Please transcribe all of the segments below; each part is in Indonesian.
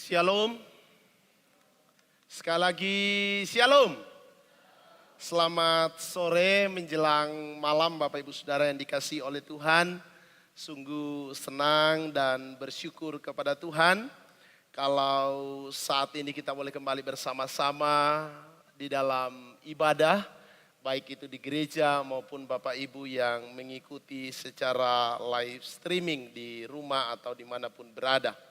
Shalom. Sekali lagi shalom. Selamat sore menjelang malam Bapak Ibu Saudara yang dikasihi oleh Tuhan. Sungguh senang dan bersyukur kepada Tuhan kalau saat ini kita boleh kembali bersama-sama di dalam ibadah, baik itu di gereja maupun Bapak Ibu yang mengikuti secara live streaming di rumah atau dimanapun berada.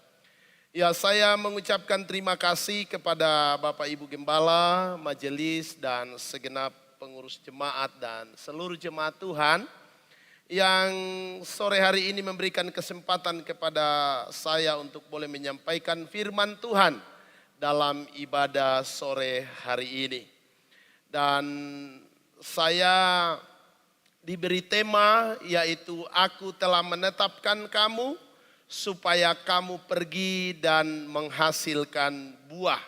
Ya, saya mengucapkan terima kasih kepada Bapak Ibu Gembala, majelis dan segenap pengurus jemaat dan seluruh jemaat Tuhan yang sore hari ini memberikan kesempatan kepada saya untuk boleh menyampaikan firman Tuhan dalam ibadah sore hari ini. Dan saya diberi tema yaitu aku telah menetapkan kamu supaya kamu pergi dan menghasilkan buah.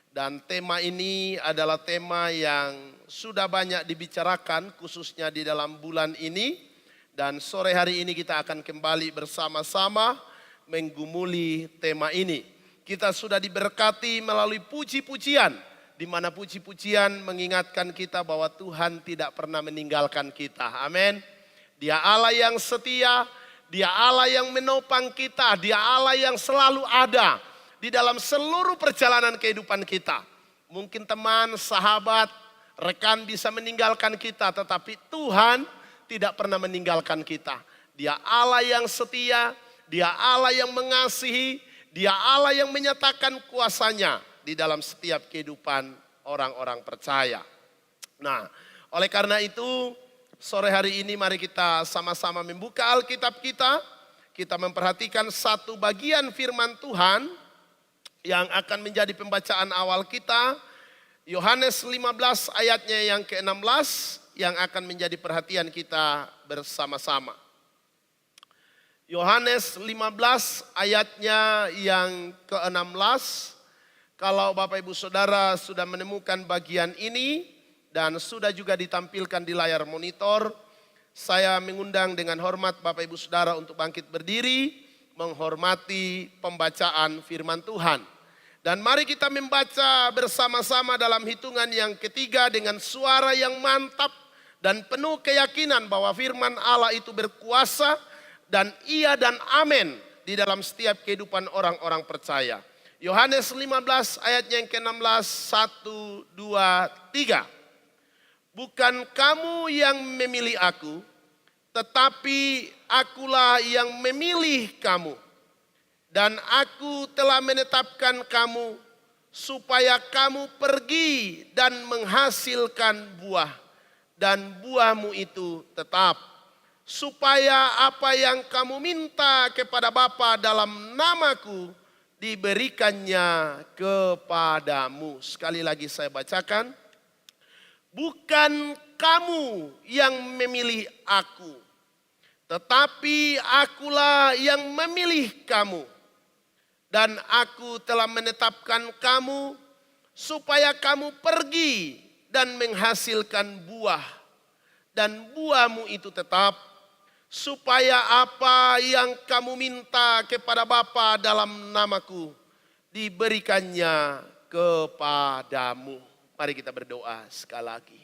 Dan tema ini adalah tema yang sudah banyak dibicarakan khususnya di dalam bulan ini. Dan sore hari ini kita akan kembali bersama-sama menggumuli tema ini. Kita sudah diberkati melalui puji-pujian, di mana puji-pujian mengingatkan kita bahwa Tuhan tidak pernah meninggalkan kita. Amin. Dia Allah yang setia. Dia Allah yang menopang kita, Dia Allah yang selalu ada di dalam seluruh perjalanan kehidupan kita. Mungkin teman, sahabat, rekan bisa meninggalkan kita, tetapi Tuhan tidak pernah meninggalkan kita. Dia Allah yang setia, Dia Allah yang mengasihi, Dia Allah yang menyatakan kuasa-Nya di dalam setiap kehidupan orang-orang percaya. Nah, oleh karena itu sore hari ini mari kita sama-sama membuka Alkitab kita. Kita memperhatikan satu bagian firman Tuhan yang akan menjadi pembacaan awal kita. Yohanes 15 ayatnya yang ke-16 yang akan menjadi perhatian kita bersama-sama. Yohanes 15 ayatnya yang ke-16. Kalau Bapak Ibu Saudara sudah menemukan bagian ini dan sudah juga ditampilkan di layar monitor, saya mengundang dengan hormat Bapak Ibu Saudara untuk bangkit berdiri, menghormati pembacaan firman Tuhan. Dan mari kita membaca bersama-sama dalam hitungan yang ketiga dengan suara yang mantap dan penuh keyakinan bahwa firman Allah itu berkuasa dan iya dan amin di dalam setiap kehidupan orang-orang percaya. Yohanes 15 ayatnya yang ke-16, 1, 2, 3. Bukan kamu yang memilih aku, tetapi akulah yang memilih kamu. Dan aku telah menetapkan kamu supaya kamu pergi dan menghasilkan buah. Dan buahmu itu tetap. Supaya apa yang kamu minta kepada Bapa dalam namaku diberikannya kepadamu. Sekali lagi saya bacakan. Bukan kamu yang memilih aku, tetapi akulah yang memilih kamu. Dan aku telah menetapkan kamu supaya kamu pergi dan menghasilkan buah. Dan buahmu itu tetap, supaya apa yang kamu minta kepada Bapa dalam namaku diberikannya kepadamu. Mari kita berdoa sekali lagi.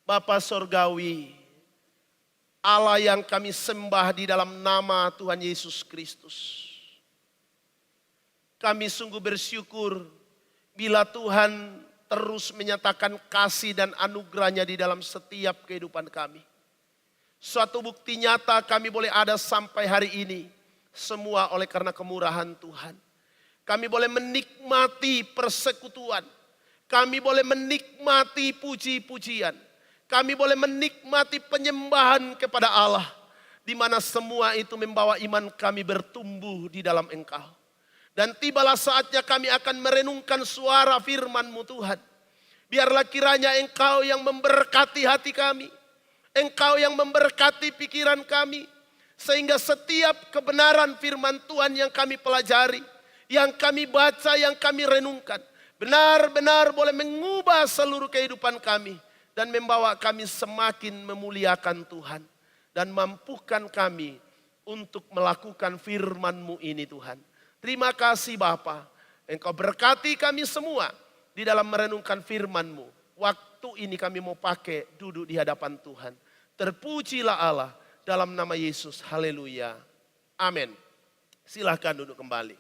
Bapa Sorgawi, Allah yang kami sembah di dalam nama Tuhan Yesus Kristus. Kami sungguh bersyukur bila Tuhan terus menyatakan kasih dan anugerahnya di dalam setiap kehidupan kami. Suatu bukti nyata kami boleh ada sampai hari ini. Semua oleh karena kemurahan Tuhan. Kami boleh menikmati persekutuan. Kami boleh menikmati puji-pujian. Kami boleh menikmati penyembahan kepada Allah. Di mana semua itu membawa iman kami bertumbuh di dalam Engkau. Dan tibalah saatnya kami akan merenungkan suara firman-Mu Tuhan. Biarlah kiranya Engkau yang memberkati hati kami. Engkau yang memberkati pikiran kami. Sehingga setiap kebenaran firman Tuhan yang kami pelajari. Yang kami baca, yang kami renungkan. Benar-benar boleh mengubah seluruh kehidupan kami. Dan membawa kami semakin memuliakan Tuhan. Dan mampukan kami untuk melakukan firman-Mu ini Tuhan. Terima kasih Bapa. Engkau berkati kami semua di dalam merenungkan firman-Mu. Waktu ini kami mau pakai duduk di hadapan Tuhan. Terpujilah Allah dalam nama Yesus. Haleluya. Amin. Silahkan duduk kembali.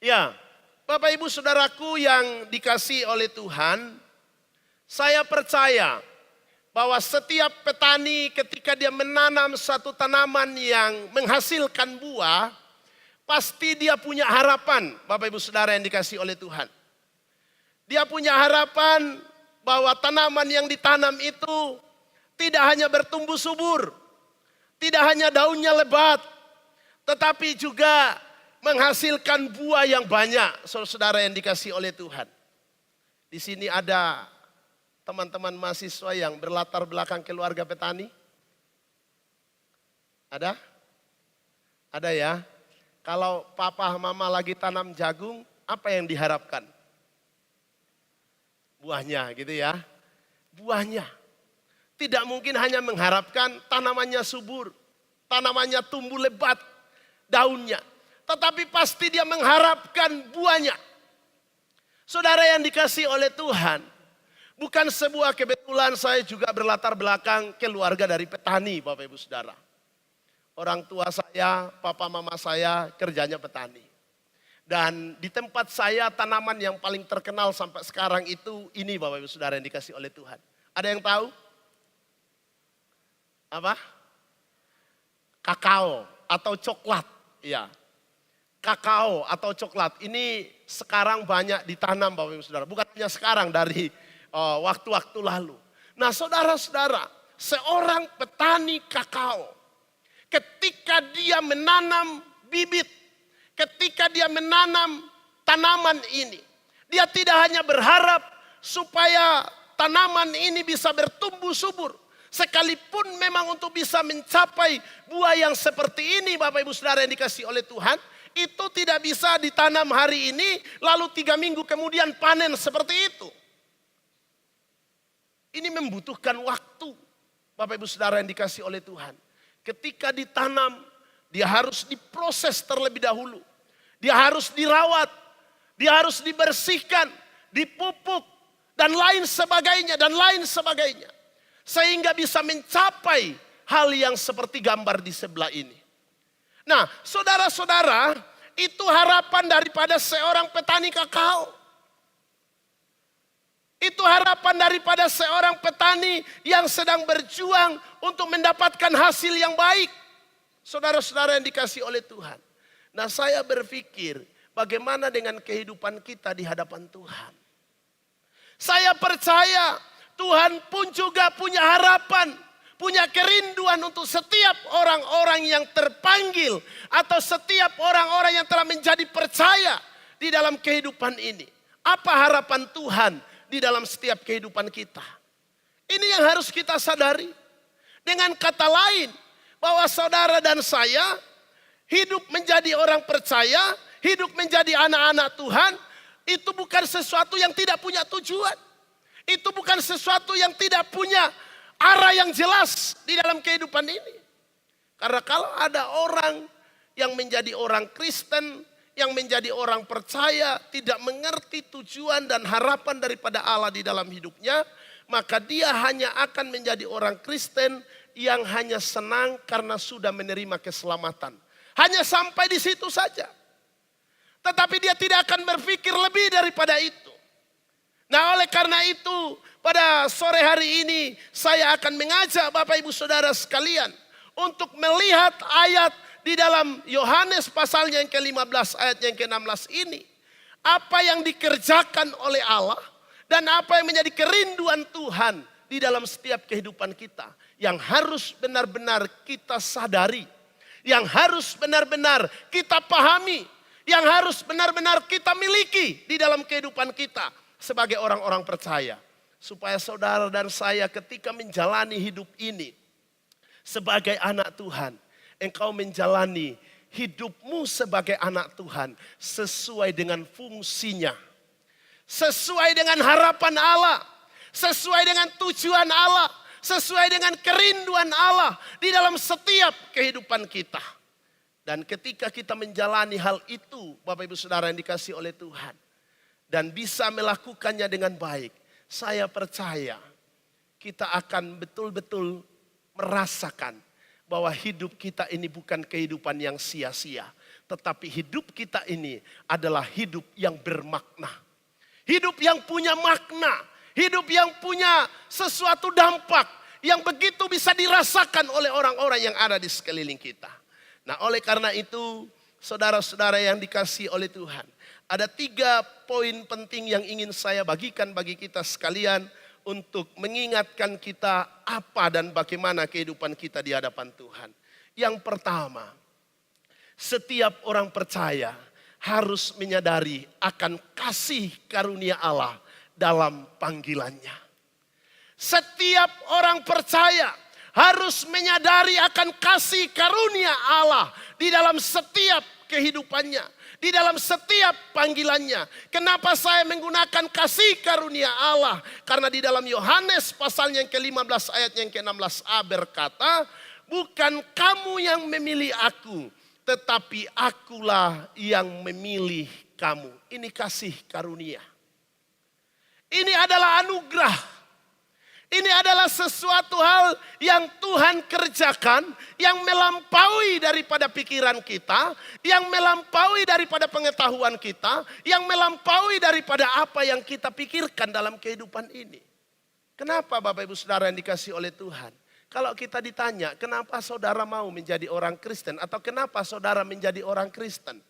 Ya, Bapak Ibu Saudaraku yang dikasihi oleh Tuhan, saya percaya bahwa setiap petani ketika dia menanam satu tanaman yang menghasilkan buah, pasti dia punya harapan, Bapak Ibu Saudara yang dikasihi oleh Tuhan. Dia punya harapan bahwa tanaman yang ditanam itu tidak hanya bertumbuh subur, tidak hanya daunnya lebat, tetapi juga menghasilkan buah yang banyak, saudara yang dikasihi oleh Tuhan. Di sini ada teman-teman mahasiswa yang berlatar belakang keluarga petani? Ada? Ada ya? Kalau papa mama lagi tanam jagung, apa yang diharapkan? Buahnya gitu ya. Buahnya. Tidak mungkin hanya mengharapkan tanamannya subur, tanamannya tumbuh lebat, daunnya. Tetapi pasti dia mengharapkan buahnya. Saudara yang dikasihi oleh Tuhan, bukan sebuah kebetulan saya juga berlatar belakang keluarga dari petani, Bapak Ibu Saudara. Orang tua saya, papa mama saya kerjanya petani. Dan di tempat saya tanaman yang paling terkenal sampai sekarang itu ini, Bapak Ibu Saudara yang dikasihi oleh Tuhan. Ada yang tahu? Apa? Kakao atau coklat. Ya. Kakao atau coklat ini sekarang banyak ditanam, Bapak Ibu Saudara. Bukan hanya sekarang, dari waktu-waktu lalu. Nah saudara-saudara, seorang petani kakao, ketika dia menanam bibit, ketika dia menanam tanaman ini, dia tidak hanya berharap supaya tanaman ini bisa bertumbuh subur. Sekalipun memang untuk bisa mencapai buah yang seperti ini, Bapak Ibu Saudara yang dikasihi oleh Tuhan, itu tidak bisa ditanam hari ini, lalu 3 minggu kemudian panen seperti itu. Ini membutuhkan waktu, Bapak Ibu Saudara yang dikasihi oleh Tuhan. Ketika ditanam, dia harus diproses terlebih dahulu. Dia harus dirawat, dia harus dibersihkan, dipupuk, dan lain sebagainya, dan lain sebagainya. Sehingga bisa mencapai hal yang seperti gambar di sebelah ini. Nah, saudara-saudara, itu harapan daripada seorang petani kakao. Itu harapan daripada seorang petani yang sedang berjuang untuk mendapatkan hasil yang baik. Saudara-saudara yang dikasihi oleh Tuhan. Nah, saya berpikir bagaimana dengan kehidupan kita di hadapan Tuhan. Saya percaya Tuhan pun juga punya harapan, punya kerinduan untuk setiap orang-orang yang terpanggil atau setiap orang-orang yang telah menjadi percaya di dalam kehidupan ini. Apa harapan Tuhan di dalam setiap kehidupan kita? Ini yang harus kita sadari. Dengan kata lain, bahwa saudara dan saya hidup menjadi orang percaya, hidup menjadi anak-anak Tuhan, itu bukan sesuatu yang tidak punya tujuan. Itu bukan sesuatu yang tidak punya arah yang jelas di dalam kehidupan ini. Karena kalau ada orang yang menjadi orang Kristen, yang menjadi orang percaya, tidak mengerti tujuan dan harapan daripada Allah di dalam hidupnya, maka dia hanya akan menjadi orang Kristen yang hanya senang karena sudah menerima keselamatan. Hanya sampai di situ saja. Tetapi dia tidak akan berpikir lebih daripada itu. Nah, oleh karena itu pada sore hari ini saya akan mengajak Bapak Ibu Saudara sekalian untuk melihat ayat di dalam Yohanes pasalnya yang ke-15 ayat yang ke-16 ini. Apa yang dikerjakan oleh Allah dan apa yang menjadi kerinduan Tuhan di dalam setiap kehidupan kita. Yang harus benar-benar kita sadari. Yang harus benar-benar kita pahami. Yang harus benar-benar kita miliki di dalam kehidupan kita sebagai orang-orang percaya. Supaya saudara dan saya ketika menjalani hidup ini sebagai anak Tuhan, engkau menjalani hidupmu sebagai anak Tuhan sesuai dengan fungsinya. Sesuai dengan harapan Allah. Sesuai dengan tujuan Allah. sesuai dengan kerinduan Allah di dalam setiap kehidupan kita. Dan ketika kita menjalani hal itu, Bapak Ibu Saudara yang dikasihi oleh Tuhan, dan bisa melakukannya dengan baik, saya percaya kita akan betul-betul merasakan bahwa hidup kita ini bukan kehidupan yang sia-sia, tetapi hidup kita ini adalah hidup yang bermakna. Hidup yang punya makna, hidup yang punya sesuatu dampak yang begitu bisa dirasakan oleh orang-orang yang ada di sekeliling kita. Nah, oleh karena itu, saudara-saudara yang dikasihi oleh Tuhan, ada 3 poin penting yang ingin saya bagikan bagi kita sekalian untuk mengingatkan kita apa dan bagaimana kehidupan kita di hadapan Tuhan. Yang pertama, setiap orang percaya harus menyadari akan kasih karunia Allah dalam panggilannya. Setiap orang percaya harus menyadari akan kasih karunia Allah di dalam setiap kehidupannya, di dalam setiap panggilannya. Kenapa saya menggunakan kasih karunia Allah? Karena di dalam Yohanes pasal yang ke-15 ayat yang ke-16a berkata, bukan kamu yang memilih aku, tetapi akulah yang memilih kamu. Ini kasih karunia. Ini adalah anugerah. Ini adalah sesuatu hal yang Tuhan kerjakan, yang melampaui daripada pikiran kita, yang melampaui daripada pengetahuan kita, yang melampaui daripada apa yang kita pikirkan dalam kehidupan ini. Kenapa Bapak Ibu Saudara yang dikasihi oleh Tuhan? Kalau kita ditanya, kenapa saudara mau menjadi orang Kristen? Atau kenapa saudara menjadi orang Kristen?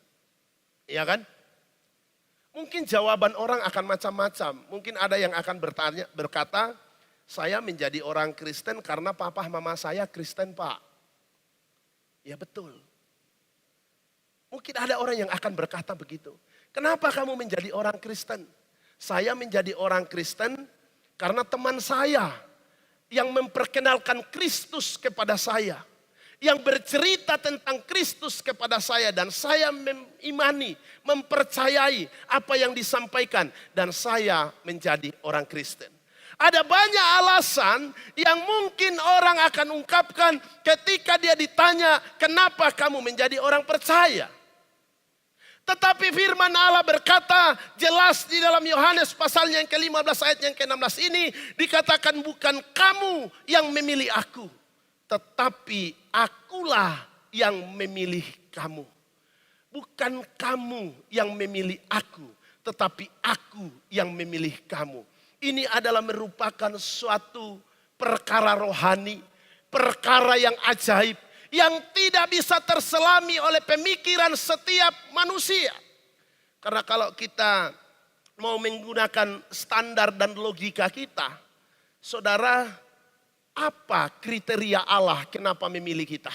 Iya kan? Mungkin jawaban orang akan macam-macam. Mungkin ada yang akan berkata, saya menjadi orang Kristen karena papa mama saya Kristen, Pak. Ya betul. Mungkin ada orang yang akan berkata begitu. Kenapa kamu menjadi orang Kristen? Saya menjadi orang Kristen karena teman saya yang memperkenalkan Kristus kepada saya, yang bercerita tentang Kristus kepada saya, dan saya mengimani, mempercayai apa yang disampaikan, dan saya menjadi orang Kristen. Ada banyak alasan yang mungkin orang akan ungkapkan ketika dia ditanya, kenapa kamu menjadi orang percaya? Tetapi firman Allah berkata jelas di dalam Yohanes pasal yang ke-15 ayat yang ke-16 ini, dikatakan bukan kamu yang memilih aku, tetapi akulah yang memilih kamu. Bukan kamu yang memilih aku, tetapi aku yang memilih kamu. Ini adalah merupakan suatu perkara rohani, perkara yang ajaib, yang tidak bisa terselami oleh pemikiran setiap manusia. Karena kalau kita mau menggunakan standar dan logika kita, saudara, apa kriteria Allah kenapa memilih kita?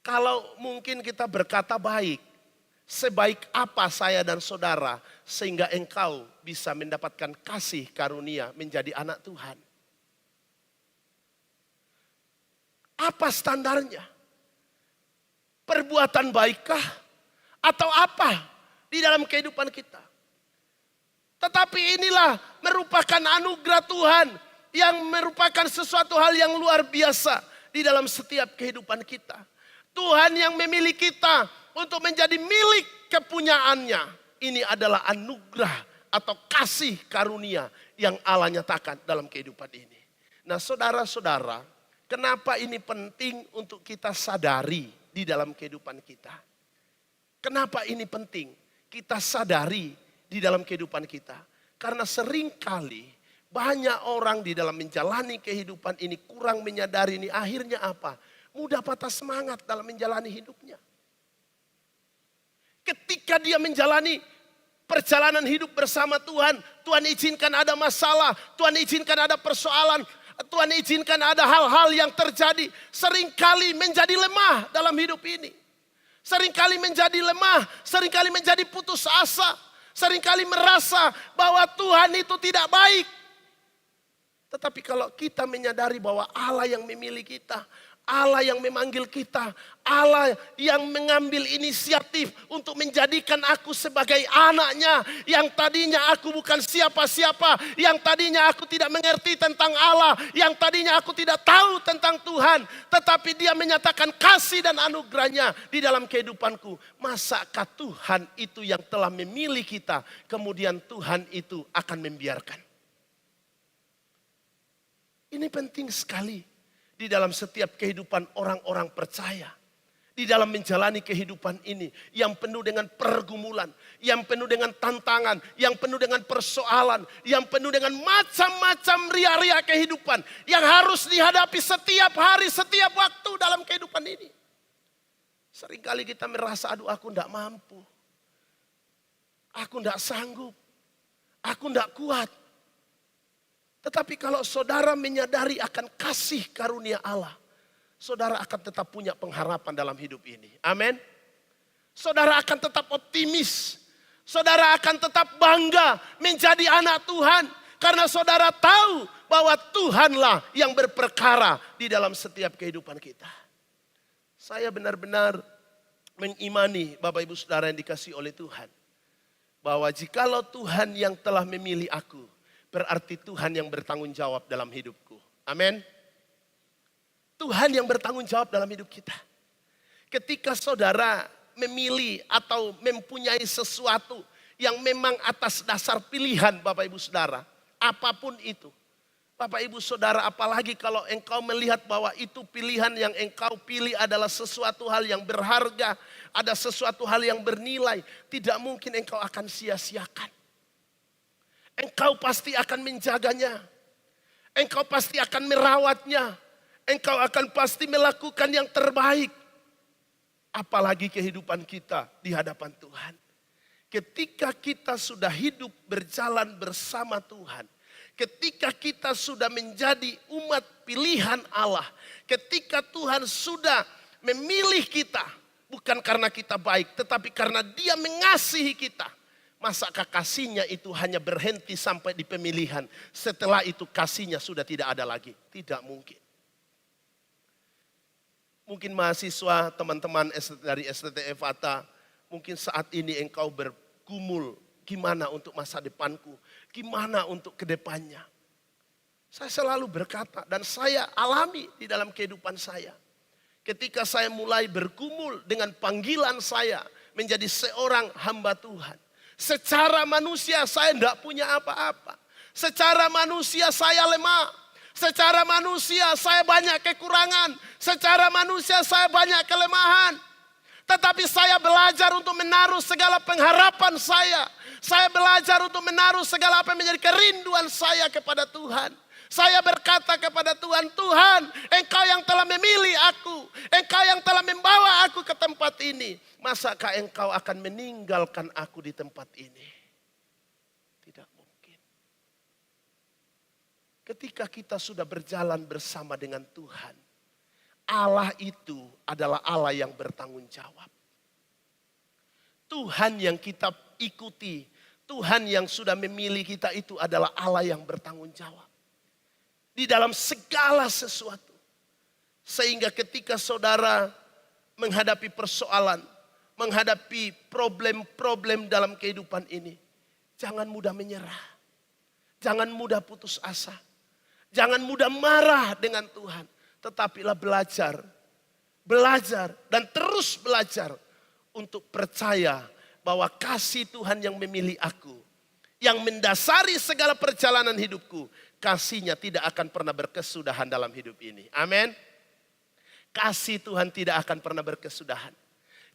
Kalau mungkin kita berkata baik, sebaik apa saya dan saudara sehingga engkau bisa mendapatkan kasih karunia menjadi anak Tuhan? Apa standarnya? Perbuatan baikkah? Atau apa di dalam kehidupan kita? Tetapi inilah merupakan anugerah Tuhan yang merupakan sesuatu hal yang luar biasa di dalam setiap kehidupan kita. Tuhan yang memilih kita untuk menjadi milik kepunyaannya. Ini adalah anugerah atau kasih karunia yang Allah nyatakan dalam kehidupan ini. Nah saudara-saudara, kenapa ini penting untuk kita sadari di dalam kehidupan kita? Kenapa ini penting kita sadari di dalam kehidupan kita? Karena seringkali banyak orang di dalam menjalani kehidupan ini kurang menyadari ini akhirnya apa? Mudah patah semangat dalam menjalani hidupnya. Ketika dia menjalani perjalanan hidup bersama Tuhan, Tuhan izinkan ada masalah, Tuhan izinkan ada persoalan, Tuhan izinkan ada hal-hal yang terjadi, seringkali menjadi lemah dalam hidup ini. Seringkali menjadi lemah, seringkali menjadi putus asa, seringkali merasa bahwa Tuhan itu tidak baik. Tetapi kalau kita menyadari bahwa Allah yang memilih kita, Allah yang memanggil kita. Allah yang mengambil inisiatif untuk menjadikan aku sebagai anaknya. Yang tadinya aku bukan siapa-siapa. Yang tadinya aku tidak mengerti tentang Allah. Yang tadinya aku tidak tahu tentang Tuhan. Tetapi dia menyatakan kasih dan anugerahnya di dalam kehidupanku. Masakah Tuhan itu yang telah memilih kita, kemudian Tuhan itu akan membiarkan? Ini penting sekali di dalam setiap kehidupan orang-orang percaya. Di dalam menjalani kehidupan ini yang penuh dengan pergumulan, yang penuh dengan tantangan, yang penuh dengan persoalan, yang penuh dengan macam-macam ria-ria kehidupan yang harus dihadapi setiap hari, setiap waktu dalam kehidupan ini. Seringkali kita merasa, aduh aku tidak mampu, aku tidak sanggup, aku tidak kuat. Tetapi kalau saudara menyadari akan kasih karunia Allah, saudara akan tetap punya pengharapan dalam hidup ini. Amin. Saudara akan tetap optimis. Saudara akan tetap bangga menjadi anak Tuhan. Karena saudara tahu bahwa Tuhanlah yang berperkara di dalam setiap kehidupan kita. Saya benar-benar mengimani Bapak Ibu Saudara yang dikasihi oleh Tuhan. Bahwa jikalau Tuhan yang telah memilih aku, berarti Tuhan yang bertanggung jawab dalam hidupku. Amin. Tuhan yang bertanggung jawab dalam hidup kita. Ketika saudara memilih atau mempunyai sesuatu yang memang atas dasar pilihan Bapak Ibu Saudara, apapun itu. Bapak Ibu Saudara, apalagi kalau engkau melihat bahwa itu pilihan yang engkau pilih adalah sesuatu hal yang berharga, ada sesuatu hal yang bernilai, tidak mungkin engkau akan sia-siakan. Engkau pasti akan menjaganya. Engkau pasti akan merawatnya. Engkau akan pasti melakukan yang terbaik. Apalagi kehidupan kita di hadapan Tuhan. Ketika kita sudah hidup berjalan bersama Tuhan. Ketika kita sudah menjadi umat pilihan Allah. Ketika Tuhan sudah memilih kita. Bukan karena kita baik, tetapi karena Dia mengasihi kita. Masakah kasihnya itu hanya berhenti sampai di pemilihan. Setelah itu kasihnya sudah tidak ada lagi. Tidak mungkin. Mungkin mahasiswa, teman-teman dari STTF Fata, mungkin saat ini engkau bergumul. Gimana untuk masa depanku? Gimana untuk kedepannya? Saya selalu berkata dan saya alami di dalam kehidupan saya. Ketika saya mulai bergumul dengan panggilan saya menjadi seorang hamba Tuhan. Secara manusia saya tidak punya apa-apa. Secara manusia saya lemah. Secara manusia saya banyak kekurangan. Secara manusia saya banyak kelemahan. Tetapi saya belajar untuk menaruh segala pengharapan saya. Saya belajar untuk menaruh segala apa yang menjadi kerinduan saya kepada Tuhan. Saya berkata kepada Tuhan, Tuhan, Engkau yang telah memilih aku. Engkau yang telah membawa aku ke tempat ini. Masakah Engkau akan meninggalkan aku di tempat ini? Tidak mungkin. Ketika kita sudah berjalan bersama dengan Tuhan, Allah itu adalah Allah yang bertanggung jawab. Tuhan yang kita ikuti, Tuhan yang sudah memilih kita itu adalah Allah yang bertanggung jawab. Di dalam segala sesuatu. Sehingga ketika saudara menghadapi persoalan, menghadapi problem-problem dalam kehidupan ini, jangan mudah menyerah. Jangan mudah putus asa. Jangan mudah marah dengan Tuhan. Tetapilah belajar dan terus belajar untuk percaya bahwa kasih Tuhan yang memilih aku, yang mendasari segala perjalanan hidupku, kasihnya tidak akan pernah berkesudahan dalam hidup ini. Amin. Kasih Tuhan tidak akan pernah berkesudahan.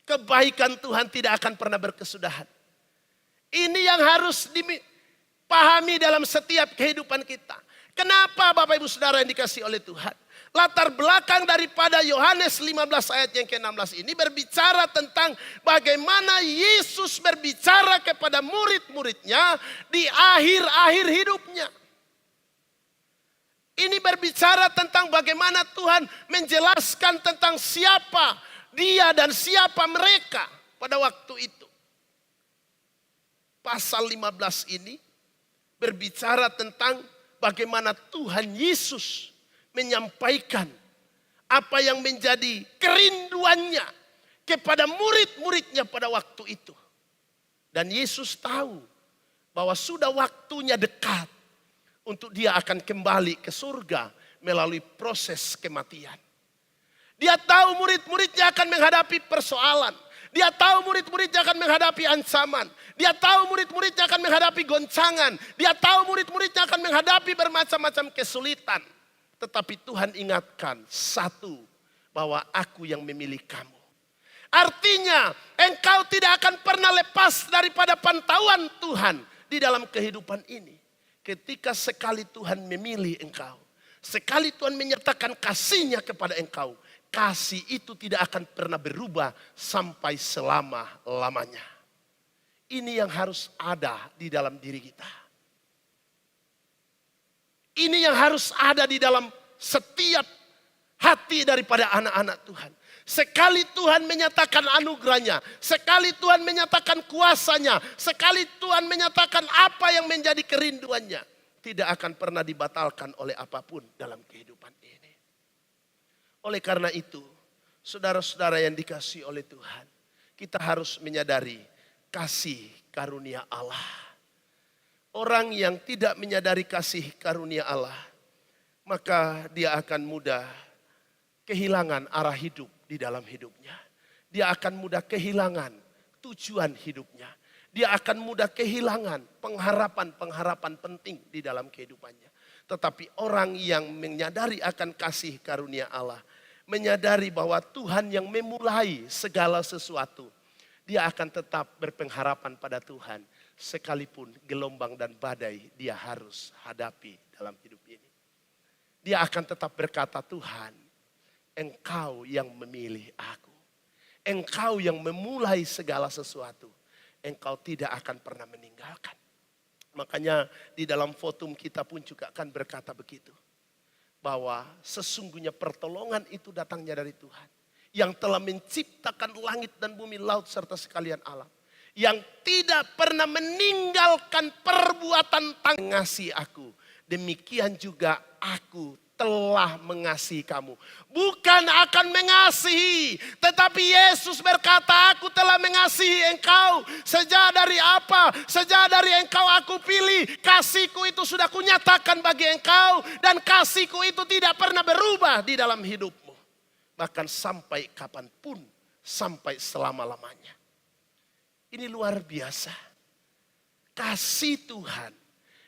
Kebaikan Tuhan tidak akan pernah berkesudahan. Ini yang harus dipahami dalam setiap kehidupan kita. Kenapa Bapak Ibu Saudara yang dikasihi oleh Tuhan? Latar belakang daripada Yohanes 15 ayat yang ke-16 ini berbicara tentang bagaimana Yesus berbicara kepada murid-muridnya di akhir-akhir hidupnya. Ini berbicara tentang bagaimana Tuhan menjelaskan tentang siapa Dia dan siapa mereka pada waktu itu. Pasal 15 ini berbicara tentang bagaimana Tuhan Yesus menyampaikan Apa yang menjadi kerinduannya kepada murid-muridnya pada waktu itu. Dan Yesus tahu bahwa sudah waktunya dekat untuk dia akan kembali ke surga melalui proses kematian. Dia tahu murid-muridnya akan menghadapi persoalan. Dia tahu murid-muridnya akan menghadapi ancaman. Dia tahu murid-muridnya akan menghadapi goncangan. Dia tahu murid-muridnya akan menghadapi bermacam-macam kesulitan. Tetapi Tuhan ingatkan satu, bahwa aku yang memilih kamu. Artinya engkau tidak akan pernah lepas daripada pantauan Tuhan di dalam kehidupan ini. Ketika sekali Tuhan memilih engkau, sekali Tuhan menyertakan kasih-Nya kepada engkau, kasih itu tidak akan pernah berubah sampai selama-lamanya. Ini yang harus ada di dalam diri kita. Ini yang harus ada di dalam setiap hati daripada anak-anak Tuhan. Sekali Tuhan menyatakan anugerah-Nya, sekali Tuhan menyatakan kuasa-Nya, sekali Tuhan menyatakan apa yang menjadi kerinduannya, tidak akan pernah dibatalkan oleh apapun dalam kehidupan ini. Oleh karena itu, saudara-saudara yang dikasihi oleh Tuhan, kita harus menyadari kasih karunia Allah. Orang yang tidak menyadari kasih karunia Allah, maka dia akan mudah kehilangan arah hidup di dalam hidupnya. Dia akan mudah kehilangan tujuan hidupnya. Dia akan mudah kehilangan pengharapan-pengharapan penting di dalam kehidupannya. Tetapi orang yang menyadari akan kasih karunia Allah, menyadari bahwa Tuhan yang memulai segala sesuatu, dia akan tetap berpengharapan pada Tuhan. Sekalipun gelombang dan badai dia harus hadapi dalam hidup ini. Dia akan tetap berkata, Tuhan, Engkau yang memilih aku. Engkau yang memulai segala sesuatu. Engkau tidak akan pernah meninggalkan. Makanya di dalam fotum kita pun juga akan berkata begitu. Bahwa sesungguhnya pertolongan itu datangnya dari Tuhan. Yang telah menciptakan langit dan bumi, laut serta sekalian alam. Yang tidak pernah meninggalkan perbuatan mengasihi aku. Demikian juga aku telah mengasihi kamu. Bukan akan mengasihi, tetapi Yesus berkata, aku telah mengasihi engkau. Sejak dari apa? Sejak dari engkau aku pilih. Kasihku itu sudah kunyatakan bagi engkau. Dan kasihku itu tidak pernah berubah di dalam hidupmu. Bahkan sampai kapanpun, sampai selama-lamanya. Ini luar biasa. Kasih Tuhan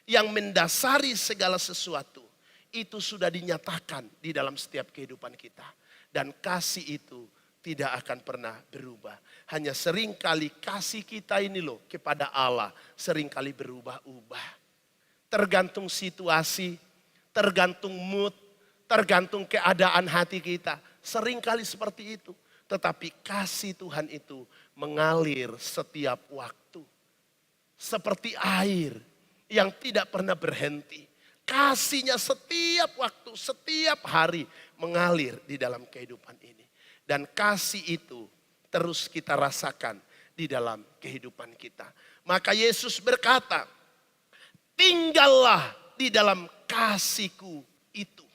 yang mendasari segala sesuatu, itu sudah dinyatakan di dalam setiap kehidupan kita. Dan kasih itu tidak akan pernah berubah. Hanya seringkali kasih kita ini loh kepada Allah seringkali berubah-ubah. Tergantung situasi, tergantung mood, tergantung keadaan hati kita. Seringkali seperti itu. Tetapi kasih Tuhan itu mengalir setiap waktu. Seperti air yang tidak pernah berhenti. Kasih-Nya setiap waktu, setiap hari mengalir di dalam kehidupan ini. Dan kasih itu terus kita rasakan di dalam kehidupan kita. Maka Yesus berkata, tinggallah di dalam kasih-Ku itu.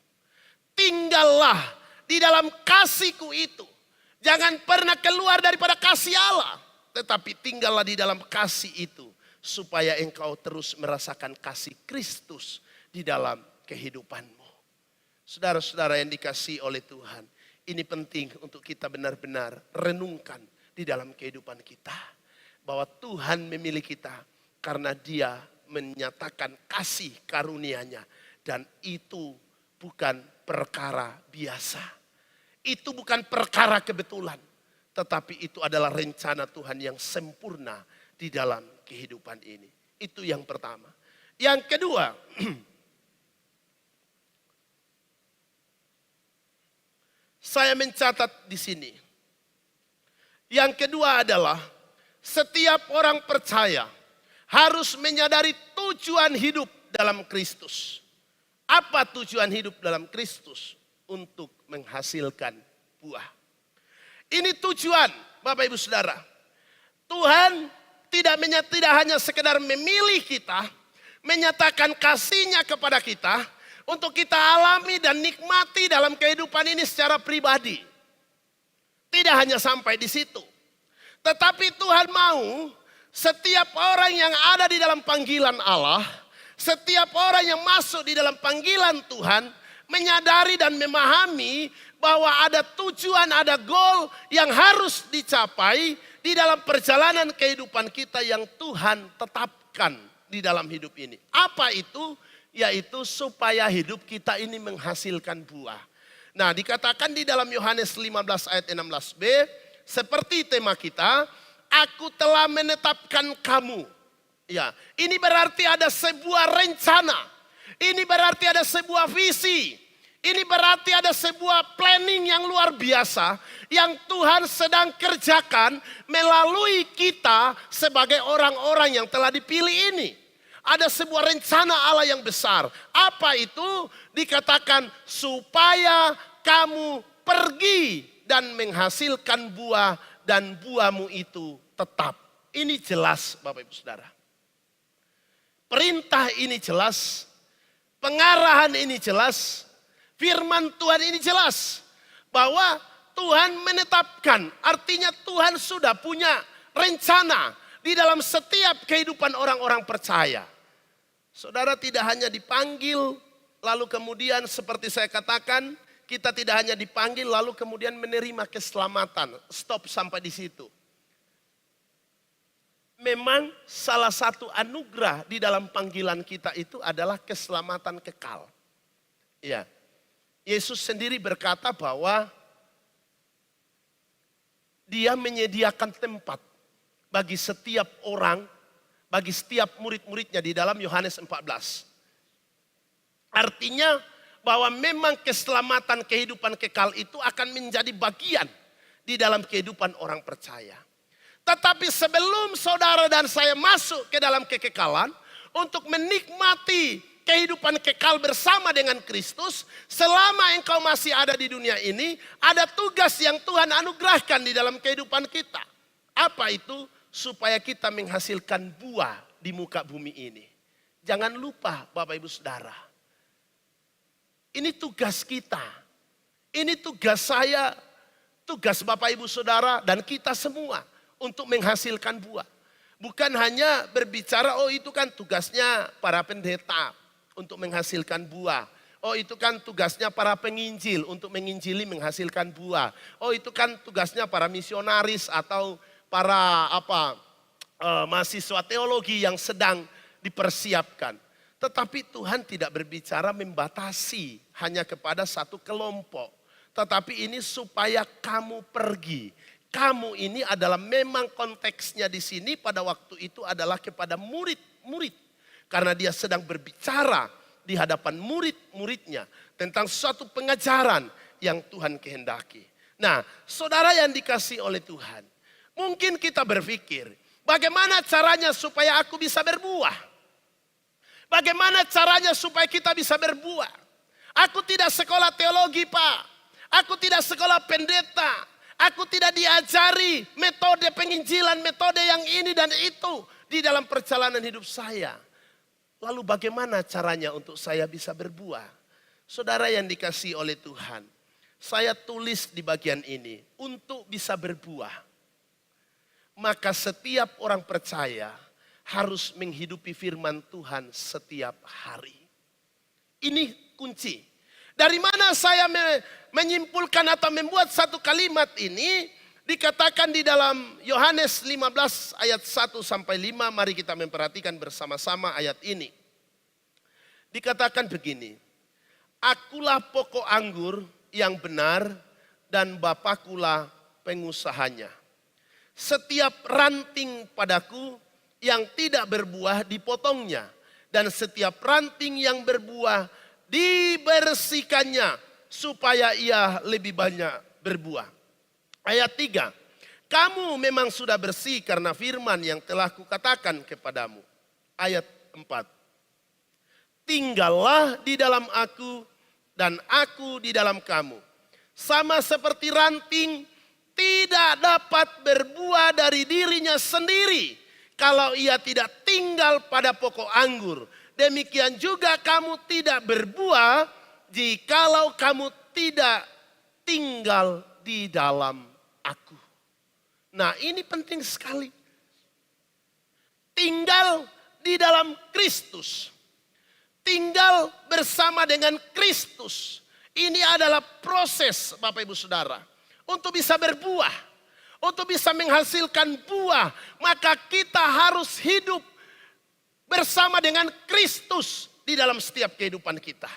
Tinggallah di dalam kasih-Ku itu. Jangan pernah keluar daripada kasih Allah. Tetapi tinggallah di dalam kasih itu. Supaya engkau terus merasakan kasih Kristus di dalam kehidupanmu. Saudara-saudara yang dikasihi oleh Tuhan. Ini penting untuk kita benar-benar renungkan di dalam kehidupan kita. Bahwa Tuhan memilih kita karena Dia menyatakan kasih karunia-Nya. Dan itu bukan perkara biasa. Itu bukan perkara kebetulan. Tetapi itu adalah rencana Tuhan yang sempurna di dalam kehidupan ini. Itu yang pertama. Yang kedua, saya mencatat di sini. Yang kedua adalah setiap orang percaya harus menyadari tujuan hidup dalam Kristus. Apa tujuan hidup dalam Kristus? Untuk menghasilkan buah. Ini tujuan Bapak Ibu Saudara. Tuhan tidak hanya sekedar memilih kita, menyatakan kasih-Nya kepada kita, Untuk kita alami dan nikmati dalam kehidupan ini secara pribadi. Tidak hanya sampai di situ. Tetapi Tuhan mau setiap orang yang ada di dalam panggilan Allah, setiap orang yang masuk di dalam panggilan Tuhan, menyadari dan memahami bahwa ada tujuan, ada goal yang harus dicapai di dalam perjalanan kehidupan kita yang Tuhan tetapkan di dalam hidup ini. Apa itu? Yaitu supaya hidup kita ini menghasilkan buah. Nah, dikatakan di dalam Yohanes 15 ayat 16b, seperti tema kita, aku telah menetapkan kamu. Ya, ini berarti ada sebuah rencana. Ini berarti ada sebuah visi. Ini berarti ada sebuah planning yang luar biasa yang Tuhan sedang kerjakan melalui kita sebagai orang-orang yang telah dipilih ini. Ada sebuah rencana Allah yang besar. Apa itu? Dikatakan supaya kamu pergi dan menghasilkan buah dan buahmu itu tetap. Ini jelas Bapak Ibu Saudara. Perintah ini jelas. Pengarahan ini jelas. Firman Tuhan ini jelas. Bahwa Tuhan menetapkan. Artinya Tuhan sudah punya rencana di dalam setiap kehidupan orang-orang percaya. Saudara tidak hanya dipanggil, lalu kemudian seperti saya katakan, kita tidak hanya dipanggil lalu kemudian menerima keselamatan. Stop sampai di situ. Memang salah satu anugerah di dalam panggilan kita itu adalah keselamatan kekal. Ya, Yesus sendiri berkata bahwa Dia menyediakan tempat bagi setiap orang, bagi setiap murid-muridnya di dalam Yohanes 14. Artinya bahwa memang keselamatan kehidupan kekal itu akan menjadi bagian di dalam kehidupan orang percaya. Tetapi sebelum saudara dan saya masuk ke dalam kekekalan, untuk menikmati kehidupan kekal bersama dengan Kristus, selama engkau masih ada di dunia ini, ada tugas yang Tuhan anugerahkan di dalam kehidupan kita. Apa itu? Supaya kita menghasilkan buah di muka bumi ini. Jangan lupa Bapak Ibu Saudara. Ini tugas kita. Ini tugas saya, tugas Bapak Ibu Saudara dan kita semua untuk menghasilkan buah. Bukan hanya berbicara, oh itu kan tugasnya para pendeta untuk menghasilkan buah. Oh itu kan tugasnya para penginjil untuk menginjili menghasilkan buah. Oh itu kan tugasnya para misionaris atau para mahasiswa teologi yang sedang dipersiapkan. Tetapi Tuhan tidak berbicara membatasi hanya kepada satu kelompok. Tetapi ini supaya kamu pergi. Kamu ini adalah memang konteksnya di sini pada waktu itu adalah kepada murid-murid. Karena dia sedang berbicara di hadapan murid-muridnya tentang suatu pengajaran yang Tuhan kehendaki. Nah, saudara yang dikasihi oleh Tuhan. Mungkin kita berpikir, bagaimana caranya supaya aku bisa berbuah? Bagaimana caranya supaya kita bisa berbuah? Aku tidak sekolah teologi, Pak. Aku tidak sekolah pendeta. Aku tidak diajari metode penginjilan, metode yang ini dan itu di dalam perjalanan hidup saya. Lalu bagaimana caranya untuk saya bisa berbuah? Saudara yang dikasihi oleh Tuhan, saya tulis di bagian ini, untuk bisa berbuah. Maka setiap orang percaya harus menghidupi firman Tuhan setiap hari. Ini kunci. Dari mana saya menyimpulkan atau membuat satu kalimat ini? Dikatakan di dalam Yohanes 15 ayat 1 sampai 5. Mari kita memperhatikan bersama-sama ayat ini. Dikatakan begini. Akulah pokok anggur yang benar dan Bapakulah pengusahanya. Setiap ranting padaku yang tidak berbuah dipotongnya. Dan setiap ranting yang berbuah dibersihkannya. Supaya ia lebih banyak berbuah. Ayat 3. Kamu memang sudah bersih karena firman yang telah kukatakan kepadamu. Ayat 4. Tinggallah di dalam aku dan aku di dalam kamu. Sama seperti ranting tidak dapat berbuah dari dirinya sendiri kalau ia tidak tinggal pada pokok anggur. demikian juga kamu tidak berbuah jikalau kamu tidak tinggal di dalam aku. Nah, ini penting sekali. Tinggal di dalam Kristus. Tinggal bersama dengan Kristus. Ini adalah proses Bapak Ibu Saudara. Untuk bisa berbuah. Untuk bisa menghasilkan buah. Maka kita harus hidup bersama dengan Kristus di dalam setiap kehidupan kita.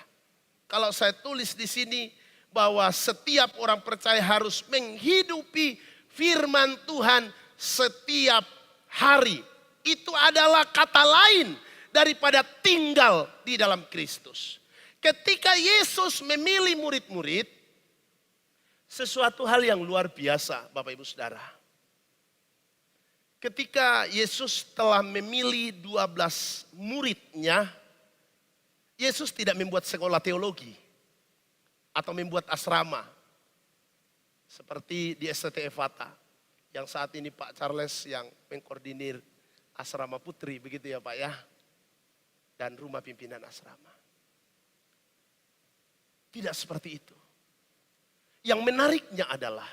Kalau saya tulis di sini bahwa setiap orang percaya harus menghidupi firman Tuhan setiap hari. Itu adalah kata lain daripada tinggal di dalam Kristus. Ketika Yesus memilih murid-murid, sesuatu hal yang luar biasa Bapak Ibu Saudara. Ketika Yesus telah memilih 12 muridnya, Yesus tidak membuat sekolah teologi atau membuat asrama seperti di STT Evata yang saat ini Pak Charles yang mengkoordinir asrama putri, begitu ya Pak ya, dan rumah pimpinan asrama. Tidak seperti itu. Yang menariknya adalah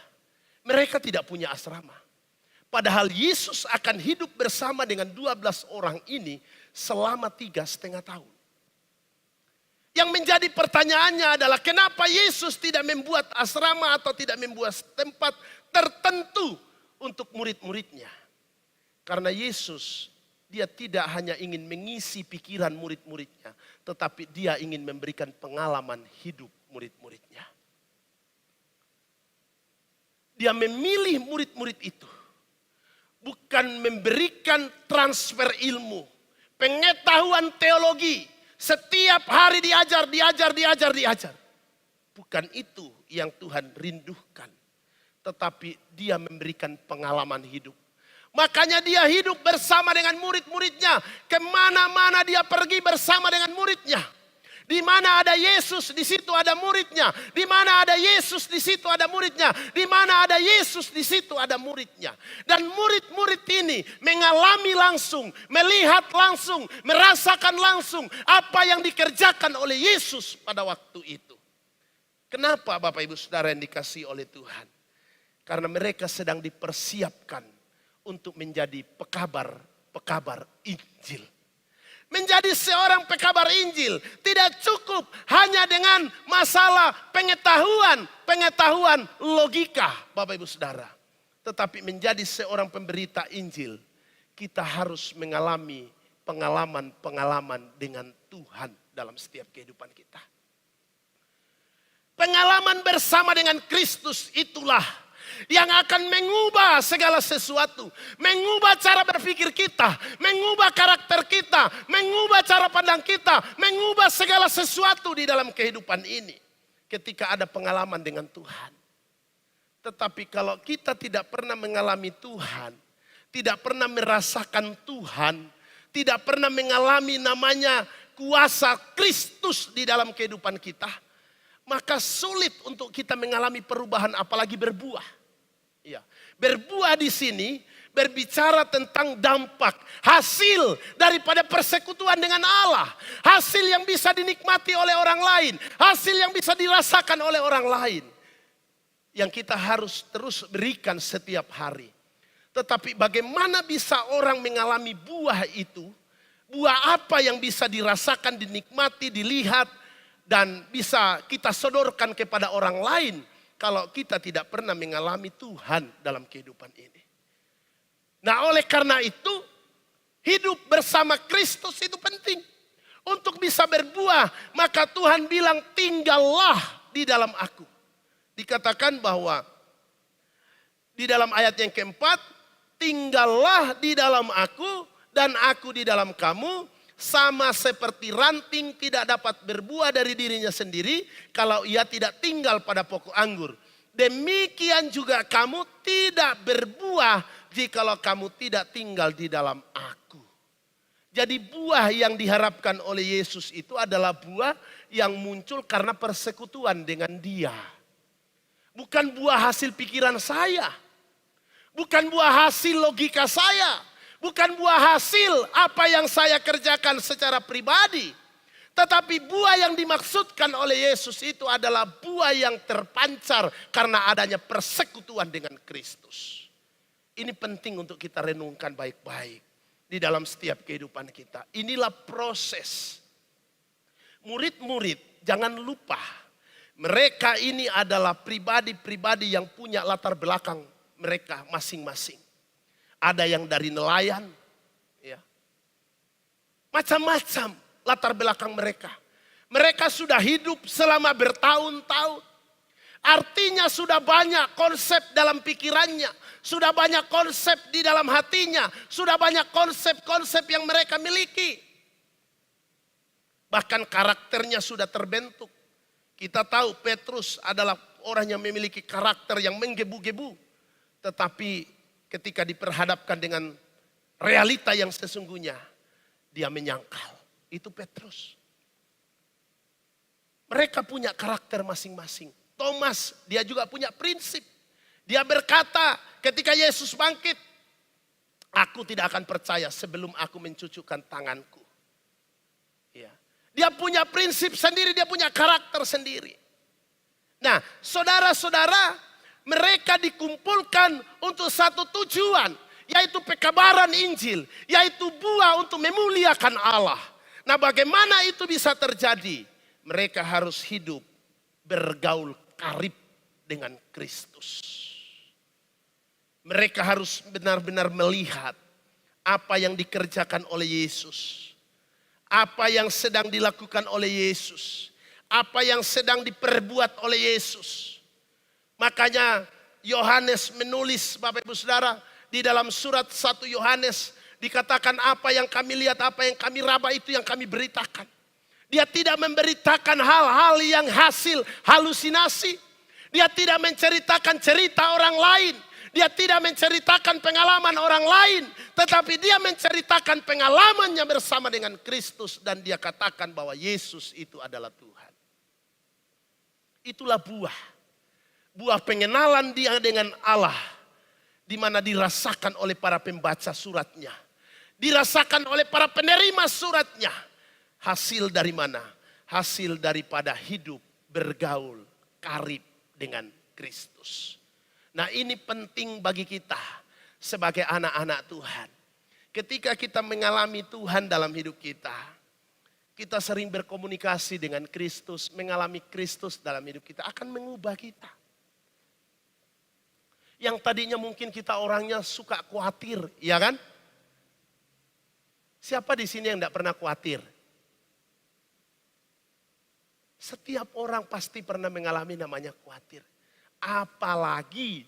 mereka tidak punya asrama. Padahal Yesus akan hidup bersama dengan 12 orang ini selama 3,5 tahun. Yang menjadi pertanyaannya adalah kenapa Yesus tidak membuat asrama atau tidak membuat tempat tertentu untuk murid-muridnya. Karena Yesus, dia tidak hanya ingin mengisi pikiran murid-muridnya, tetapi dia ingin memberikan pengalaman hidup murid-muridnya. Dia memilih murid-murid itu. Bukan memberikan transfer ilmu, pengetahuan teologi. Setiap hari diajar. Bukan itu yang Tuhan rindukan. Tetapi dia memberikan pengalaman hidup. Makanya dia hidup bersama dengan murid-muridnya. Kemana-mana dia pergi bersama dengan muridnya. Di mana ada Yesus, di situ ada muridnya. Di mana ada Yesus, di situ ada muridnya. Di mana ada Yesus, di situ ada muridnya. Dan murid-murid ini mengalami langsung, melihat langsung, merasakan langsung apa yang dikerjakan oleh Yesus pada waktu itu. Kenapa Bapak Ibu Saudara yang dikasihi oleh Tuhan? Karena mereka sedang dipersiapkan untuk menjadi pekabar Injil. Menjadi seorang pekabar Injil tidak cukup hanya dengan masalah pengetahuan logika Bapak Ibu Saudara. Tetapi menjadi seorang pemberita Injil, kita harus mengalami pengalaman dengan Tuhan dalam setiap kehidupan kita. Pengalaman bersama dengan Kristus itulah yang akan mengubah segala sesuatu. Mengubah cara berpikir kita. Mengubah karakter kita. Mengubah cara pandang kita. Mengubah segala sesuatu di dalam kehidupan ini. Ketika ada pengalaman dengan Tuhan. Tetapi kalau kita tidak pernah mengalami Tuhan. Tidak pernah merasakan Tuhan. Tidak pernah mengalami namanya kuasa Kristus di dalam kehidupan kita. Maka sulit untuk kita mengalami perubahan apalagi berbuah. Ya, berbuah di sini berbicara tentang dampak, hasil daripada persekutuan dengan Allah. Hasil yang bisa dinikmati oleh orang lain, hasil yang bisa dirasakan oleh orang lain. Yang kita harus terus berikan setiap hari. Tetapi bagaimana bisa orang mengalami buah itu? Buah apa yang bisa dirasakan, dinikmati, dilihat, dan bisa kita sodorkan kepada orang lain? Kalau kita tidak pernah mengalami Tuhan dalam kehidupan ini. Nah, oleh karena itu, hidup bersama Kristus itu penting. Untuk bisa berbuah, maka Tuhan bilang tinggallah di dalam aku. Dikatakan bahwa di dalam ayat yang keempat, tinggallah di dalam aku dan aku di dalam kamu. Sama seperti ranting tidak dapat berbuah dari dirinya sendiri kalau ia tidak tinggal pada pokok anggur. Demikian juga kamu tidak berbuah jikalau kamu tidak tinggal di dalam aku. Jadi buah yang diharapkan oleh Yesus itu adalah buah yang muncul karena persekutuan dengan Dia. Bukan buah hasil pikiran saya. Bukan buah hasil logika saya. Bukan buah hasil apa yang saya kerjakan secara pribadi. Tetapi buah yang dimaksudkan oleh Yesus itu adalah buah yang terpancar karena adanya persekutuan dengan Kristus. Ini penting untuk kita renungkan baik-baik di dalam setiap kehidupan kita. Inilah proses. Murid-murid jangan lupa, mereka ini adalah pribadi-pribadi yang punya latar belakang mereka masing-masing. Ada yang dari nelayan, ya. Macam-macam latar belakang mereka. Mereka sudah hidup selama bertahun-tahun. Artinya sudah banyak konsep dalam pikirannya. Sudah banyak konsep di dalam hatinya. Sudah banyak konsep-konsep yang mereka miliki. Bahkan karakternya sudah terbentuk. Kita tahu Petrus adalah orang yang memiliki karakter yang menggebu-gebu. Tetapi ketika diperhadapkan dengan realita yang sesungguhnya, dia menyangkal. Itu Petrus. Mereka punya karakter masing-masing. Thomas, dia juga punya prinsip. Dia berkata ketika Yesus bangkit, aku tidak akan percaya sebelum aku mencucukkan tanganku. Ya. Dia punya prinsip sendiri, dia punya karakter sendiri. Nah, saudara-saudara, mereka dikumpulkan untuk satu tujuan, yaitu pekabaran Injil, yaitu buah untuk memuliakan Allah. Nah, bagaimana itu bisa terjadi? Mereka harus hidup bergaul karib dengan Kristus. Mereka harus benar-benar melihat apa yang dikerjakan oleh Yesus. Apa yang sedang dilakukan oleh Yesus. Apa yang sedang diperbuat oleh Yesus. Makanya Yohanes menulis, Bapak Ibu Saudara, di dalam surat 1 Yohanes dikatakan apa yang kami lihat, apa yang kami raba itu yang kami beritakan. Dia tidak memberitakan hal-hal yang hasil halusinasi. Dia tidak menceritakan cerita orang lain. Dia tidak menceritakan pengalaman orang lain. Tetapi dia menceritakan pengalamannya bersama dengan Kristus. Dan dia katakan bahwa Yesus itu adalah Tuhan. Itulah buah. Buah pengenalan dia dengan Allah. Di mana dirasakan oleh para pembaca suratnya. Dirasakan oleh para penerima suratnya. Hasil dari mana? Hasil daripada hidup bergaul karib dengan Kristus. Nah, ini penting bagi kita sebagai anak-anak Tuhan. Ketika kita mengalami Tuhan dalam hidup kita, kita sering berkomunikasi dengan Kristus, mengalami Kristus dalam hidup kita akan mengubah kita. Yang tadinya mungkin kita orangnya suka khawatir, ya kan? Siapa di sini yang tidak pernah khawatir? Setiap orang pasti pernah mengalami namanya khawatir. Apalagi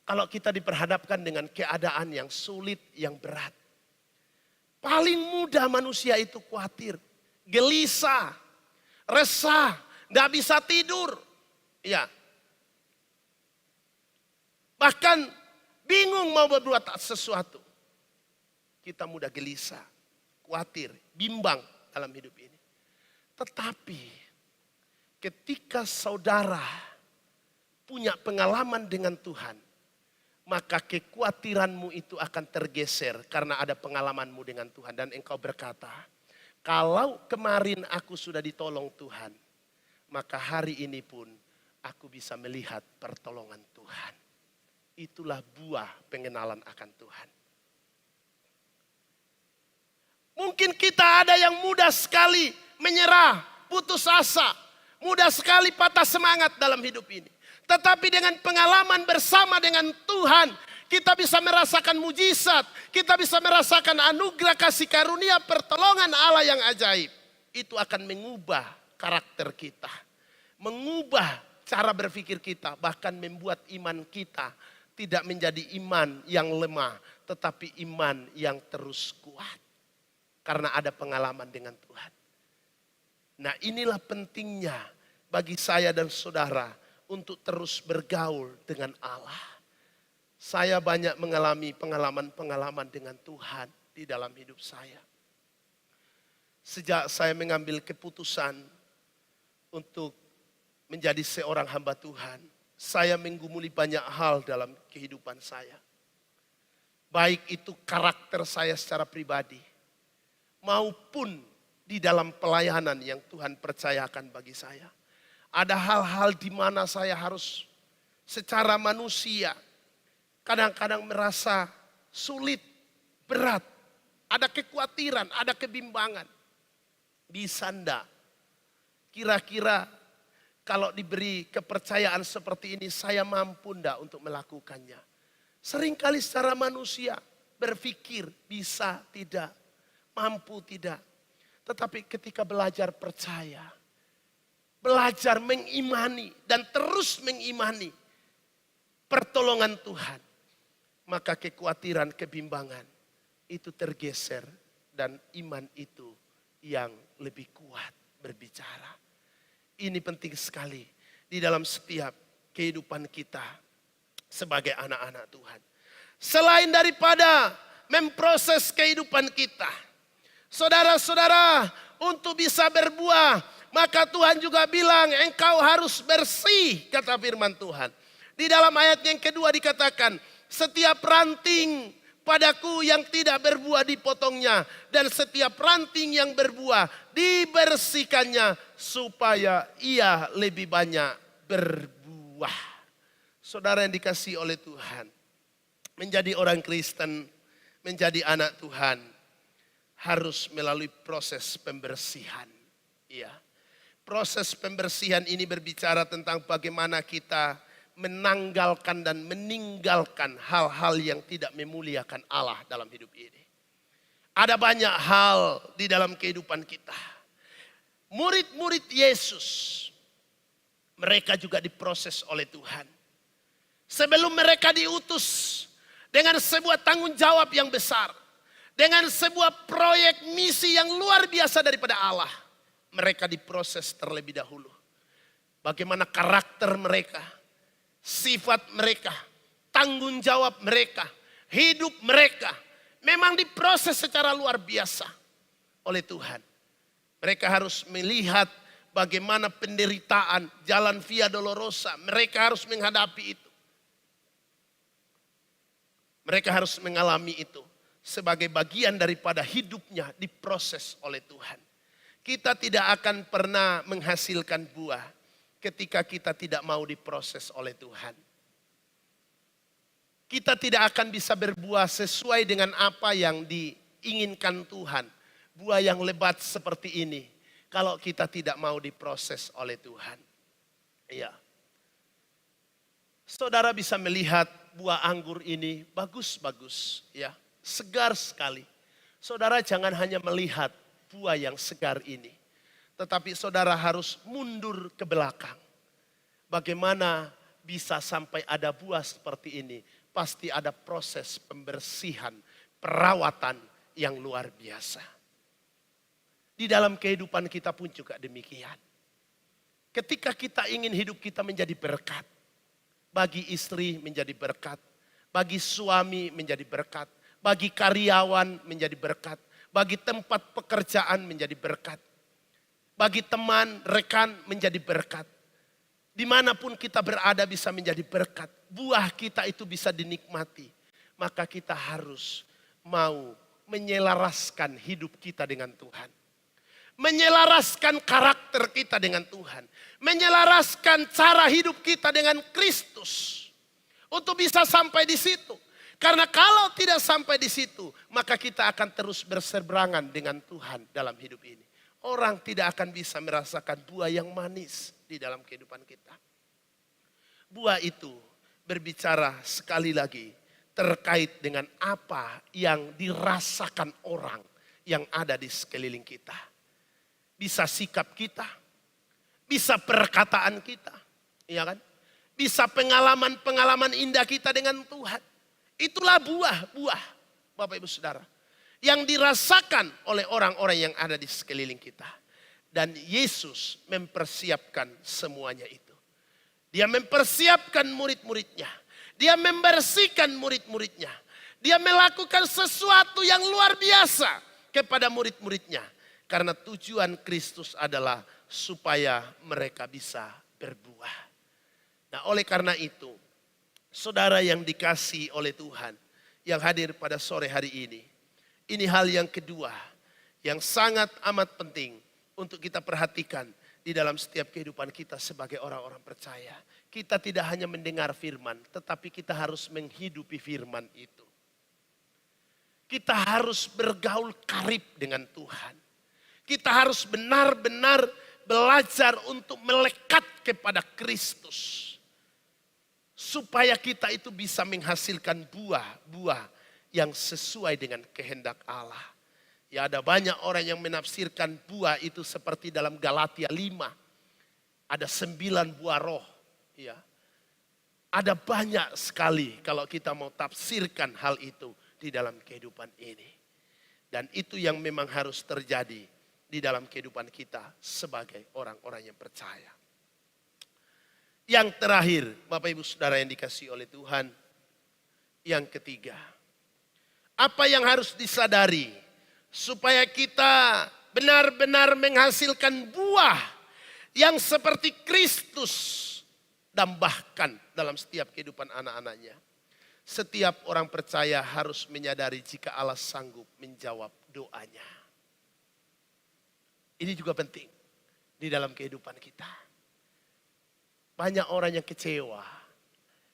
kalau kita diperhadapkan dengan keadaan yang sulit, yang berat. Paling mudah manusia itu khawatir, gelisah, resah, tidak bisa tidur. Ya. Bahkan bingung mau berbuat sesuatu. Kita mudah gelisah, khawatir, bimbang dalam hidup ini. Tetapi ketika saudara punya pengalaman dengan Tuhan, maka kekhawatiranmu itu akan tergeser karena ada pengalamanmu dengan Tuhan. Dan engkau berkata, kalau kemarin aku sudah ditolong Tuhan, maka hari ini pun aku bisa melihat pertolongan Tuhan. Itulah buah pengenalan akan Tuhan. Mungkin kita ada yang mudah sekali menyerah, putus asa, mudah sekali patah semangat dalam hidup ini. Tetapi dengan pengalaman bersama dengan Tuhan, kita bisa merasakan mujizat, kita bisa merasakan anugerah kasih karunia pertolongan Allah yang ajaib. Itu akan mengubah karakter kita, mengubah cara berpikir kita, bahkan membuat iman kita tidak menjadi iman yang lemah, tetapi iman yang terus kuat. Karena ada pengalaman dengan Tuhan. Nah, inilah pentingnya bagi saya dan saudara untuk terus bergaul dengan Allah. Saya banyak mengalami pengalaman-pengalaman dengan Tuhan di dalam hidup saya. Sejak saya mengambil keputusan untuk menjadi seorang hamba Tuhan, saya menggumuli banyak hal dalam kehidupan saya. Baik itu karakter saya secara pribadi maupun di dalam pelayanan yang Tuhan percayakan bagi saya. Ada hal-hal di mana saya harus secara manusia kadang-kadang merasa sulit, berat. Ada kekhawatiran, ada kebimbangan. Bisa enggak? Kira-kira kalau diberi kepercayaan seperti ini saya mampu enggak untuk melakukannya? Seringkali secara manusia berpikir bisa tidak, mampu tidak. Tetapi ketika belajar percaya, belajar mengimani dan terus mengimani pertolongan Tuhan, maka kekhawatiran, kebimbangan itu tergeser dan iman itu yang lebih kuat berbicara. Ini penting sekali di dalam setiap kehidupan kita sebagai anak-anak Tuhan. Selain daripada memproses kehidupan kita, saudara-saudara, untuk bisa berbuah, maka Tuhan juga bilang engkau harus bersih, kata firman Tuhan. Di dalam ayat yang kedua dikatakan, setiap ranting padaku yang tidak berbuah dipotongnya, dan setiap ranting yang berbuah dibersihkannya supaya ia lebih banyak berbuah. Saudara yang dikasihi oleh Tuhan, menjadi orang Kristen, menjadi anak Tuhan, harus melalui proses pembersihan. Ya, proses pembersihan ini berbicara tentang bagaimana kita menanggalkan dan meninggalkan hal-hal yang tidak memuliakan Allah dalam hidup ini. Ada banyak hal di dalam kehidupan kita. Murid-murid Yesus, mereka juga diproses oleh Tuhan. Sebelum mereka diutus dengan sebuah tanggung jawab yang besar, dengan sebuah proyek misi yang luar biasa daripada Allah, mereka diproses terlebih dahulu. Bagaimana karakter mereka, sifat mereka, tanggung jawab mereka, hidup mereka memang diproses secara luar biasa oleh Tuhan. Mereka harus melihat bagaimana penderitaan, jalan via dolorosa, mereka harus menghadapi itu. Mereka harus mengalami itu sebagai bagian daripada hidupnya diproses oleh Tuhan. Kita tidak akan pernah menghasilkan buah ketika kita tidak mau diproses oleh Tuhan. Kita tidak akan bisa berbuah sesuai dengan apa yang diinginkan Tuhan. Buah yang lebat seperti ini kalau kita tidak mau diproses oleh Tuhan. Iya. Saudara bisa melihat buah anggur ini bagus-bagus, ya, segar sekali. Saudara jangan hanya melihat buah yang segar ini, tetapi saudara harus mundur ke belakang. Bagaimana bisa sampai ada buah seperti ini? Pasti ada proses pembersihan, perawatan yang luar biasa. Di dalam kehidupan kita pun juga demikian. Ketika kita ingin hidup kita menjadi berkat, bagi istri menjadi berkat, bagi suami menjadi berkat, bagi karyawan menjadi berkat, bagi tempat pekerjaan menjadi berkat, bagi teman, rekan menjadi berkat. Dimanapun kita berada bisa menjadi berkat, buah kita itu bisa dinikmati. Maka kita harus mau menyelaraskan hidup kita dengan Tuhan. Menyelaraskan karakter kita dengan Tuhan. Menyelaraskan cara hidup kita dengan Kristus. Untuk bisa sampai di situ. Karena kalau tidak sampai di situ, maka kita akan terus berseberangan dengan Tuhan dalam hidup ini. Orang tidak akan bisa merasakan buah yang manis di dalam kehidupan kita. Buah itu berbicara sekali lagi terkait dengan apa yang dirasakan orang yang ada di sekeliling kita. Bisa sikap kita, bisa perkataan kita, ya kan? Bisa pengalaman-pengalaman indah kita dengan Tuhan. Itulah buah-buah, Bapak Ibu Saudara, yang dirasakan oleh orang-orang yang ada di sekeliling kita. Dan Yesus mempersiapkan semuanya itu. Dia mempersiapkan murid-muridnya. Dia membersihkan murid-muridnya. Dia melakukan sesuatu yang luar biasa kepada murid-muridnya. Karena tujuan Kristus adalah supaya mereka bisa berbuah. Nah, oleh karena itu, saudara yang dikasihi oleh Tuhan, yang hadir pada sore hari ini. Ini hal yang kedua yang sangat amat penting untuk kita perhatikan di dalam setiap kehidupan kita sebagai orang-orang percaya. Kita tidak hanya mendengar firman, tetapi kita harus menghidupi firman itu. Kita harus bergaul karib dengan Tuhan. Kita harus benar-benar belajar untuk melekat kepada Kristus. Supaya kita itu bisa menghasilkan buah-buah yang sesuai dengan kehendak Allah. Ya, ada banyak orang yang menafsirkan buah itu seperti dalam Galatia 5. Ada 9 buah roh. Ya. Ada banyak sekali kalau kita mau tafsirkan hal itu di dalam kehidupan ini. Dan itu yang memang harus terjadi di dalam kehidupan kita sebagai orang-orang yang percaya. Yang terakhir, Bapak Ibu Saudara yang dikasihi oleh Tuhan. Yang ketiga, apa yang harus disadari supaya kita benar-benar menghasilkan buah yang seperti Kristus dan bahkan dalam setiap kehidupan anak-anaknya. Setiap orang percaya harus menyadari jika Allah sanggup menjawab doanya. Ini juga penting di dalam kehidupan kita. Banyak orang yang kecewa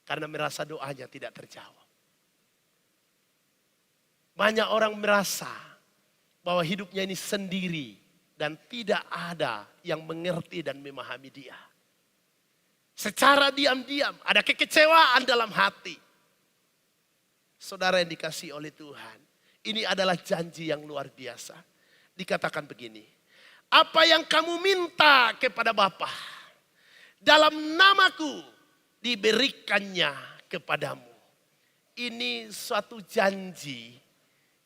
karena merasa doanya tidak terjawab. Banyak orang merasa bahwa hidupnya ini sendiri dan tidak ada yang mengerti dan memahami dia. Secara diam-diam ada kekecewaan dalam hati. Saudara yang dikasihi oleh Tuhan, ini adalah janji yang luar biasa. Dikatakan begini, apa yang kamu minta kepada Bapa dalam namaku diberikannya kepadamu. Ini suatu janji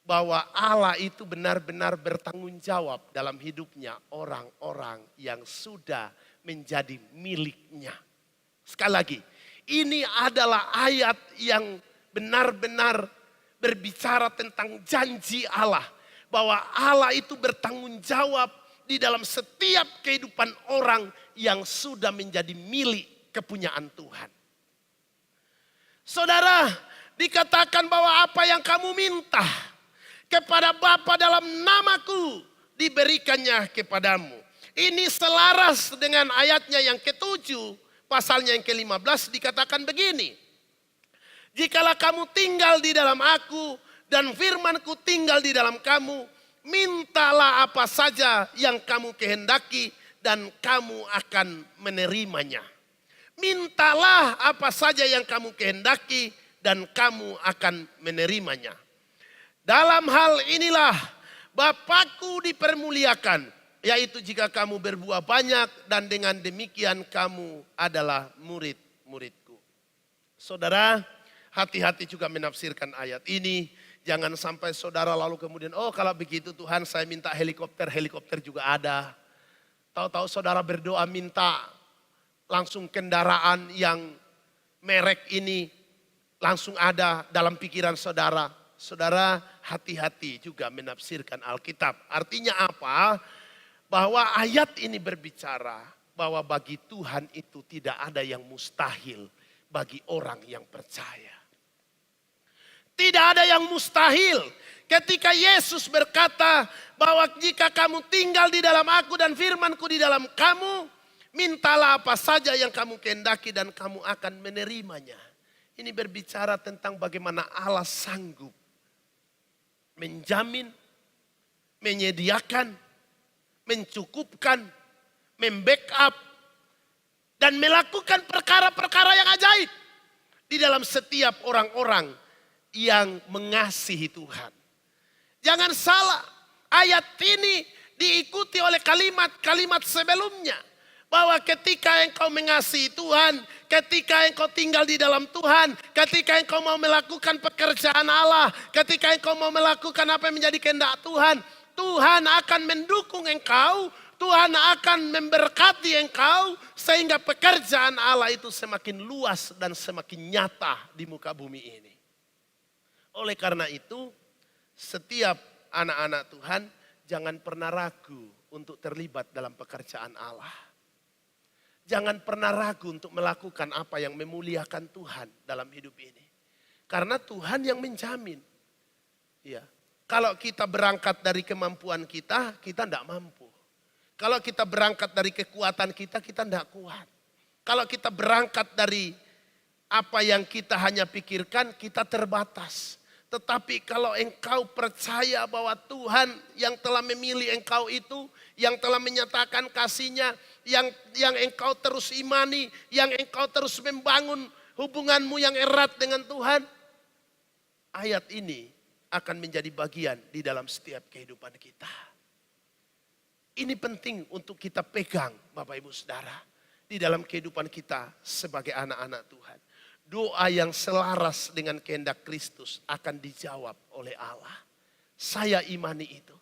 bahwa Allah itu benar-benar bertanggung jawab dalam hidupnya orang-orang yang sudah menjadi miliknya. Sekali lagi, ini adalah ayat yang benar-benar berbicara tentang janji Allah. Bahwa Allah itu bertanggung jawab di dalam setiap kehidupan orang yang sudah menjadi milik kepunyaan Tuhan. Saudara, dikatakan bahwa apa yang kamu minta kepada Bapa dalam namaku diberikannya kepadamu. Ini selaras dengan ayatnya yang ke-7, pasalnya yang ke-15 dikatakan begini. Jikalau kamu tinggal di dalam aku dan firmanku tinggal di dalam kamu, mintalah apa saja yang kamu kehendaki dan kamu akan menerimanya. Mintalah apa saja yang kamu kehendaki dan kamu akan menerimanya. Dalam hal inilah Bapakku dipermuliakan, yaitu jika kamu berbuah banyak dan dengan demikian kamu adalah murid-muridku. Saudara, hati-hati juga menafsirkan ayat ini. Jangan sampai saudara lalu kemudian, oh kalau begitu Tuhan saya minta helikopter, helikopter juga ada. Tahu-tahu saudara berdoa minta langsung kendaraan yang merek ini langsung ada dalam pikiran saudara. Saudara hati-hati juga menafsirkan Alkitab. Artinya apa? Bahwa ayat ini berbicara bahwa bagi Tuhan itu tidak ada yang mustahil bagi orang yang percaya. Tidak ada yang mustahil. Ketika Yesus berkata bahwa jika kamu tinggal di dalam aku dan firmanku di dalam kamu, mintalah apa saja yang kamu kehendaki dan kamu akan menerimanya. Ini berbicara tentang bagaimana Allah sanggup menjamin, menyediakan, mencukupkan, membackup, dan melakukan perkara-perkara yang ajaib di dalam setiap orang-orang yang mengasihi Tuhan. Jangan salah, ayat ini diikuti oleh kalimat-kalimat sebelumnya. Bahwa ketika engkau mengasihi Tuhan, ketika engkau tinggal di dalam Tuhan, ketika engkau mau melakukan pekerjaan Allah, ketika engkau mau melakukan apa yang menjadi kehendak Tuhan, Tuhan akan mendukung engkau, Tuhan akan memberkati engkau, sehingga pekerjaan Allah itu semakin luas dan semakin nyata di muka bumi ini. Oleh karena itu, setiap anak-anak Tuhan jangan pernah ragu untuk terlibat dalam pekerjaan Allah. Jangan pernah ragu untuk melakukan apa yang memuliakan Tuhan dalam hidup ini. Karena Tuhan yang menjamin. Ya. Kalau kita berangkat dari kemampuan kita tidak mampu. Kalau kita berangkat dari kekuatan kita tidak kuat. Kalau kita berangkat dari apa yang kita hanya pikirkan, kita terbatas. Tetapi kalau engkau percaya bahwa Tuhan yang telah memilih engkau itu, yang telah menyatakan kasih-Nya, yang engkau terus imani, yang engkau terus membangun hubunganmu yang erat dengan Tuhan, ayat ini akan menjadi bagian di dalam setiap kehidupan kita. Ini penting untuk kita pegang, Bapak Ibu Saudara, di dalam kehidupan kita sebagai anak-anak Tuhan. Doa yang selaras dengan kehendak Kristus akan dijawab oleh Allah. Saya imani itu.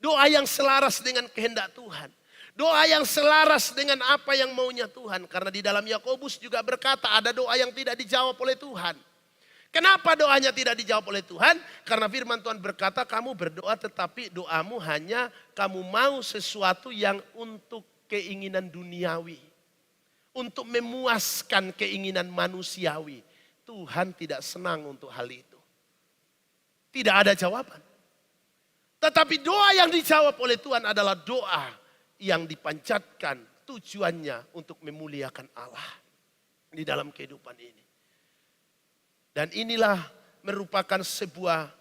Doa yang selaras dengan kehendak Tuhan. Doa yang selaras dengan apa yang maunya Tuhan. Karena di dalam Yakobus juga berkata ada doa yang tidak dijawab oleh Tuhan. Kenapa doanya tidak dijawab oleh Tuhan? Karena firman Tuhan berkata kamu berdoa tetapi doamu hanya kamu mau sesuatu yang untuk keinginan duniawi. Untuk memuaskan keinginan manusiawi. Tuhan tidak senang untuk hal itu. Tidak ada jawaban. Tetapi doa yang dijawab oleh Tuhan adalah doa yang dipanjatkan tujuannya untuk memuliakan Allah di dalam kehidupan ini. Dan inilah merupakan sebuah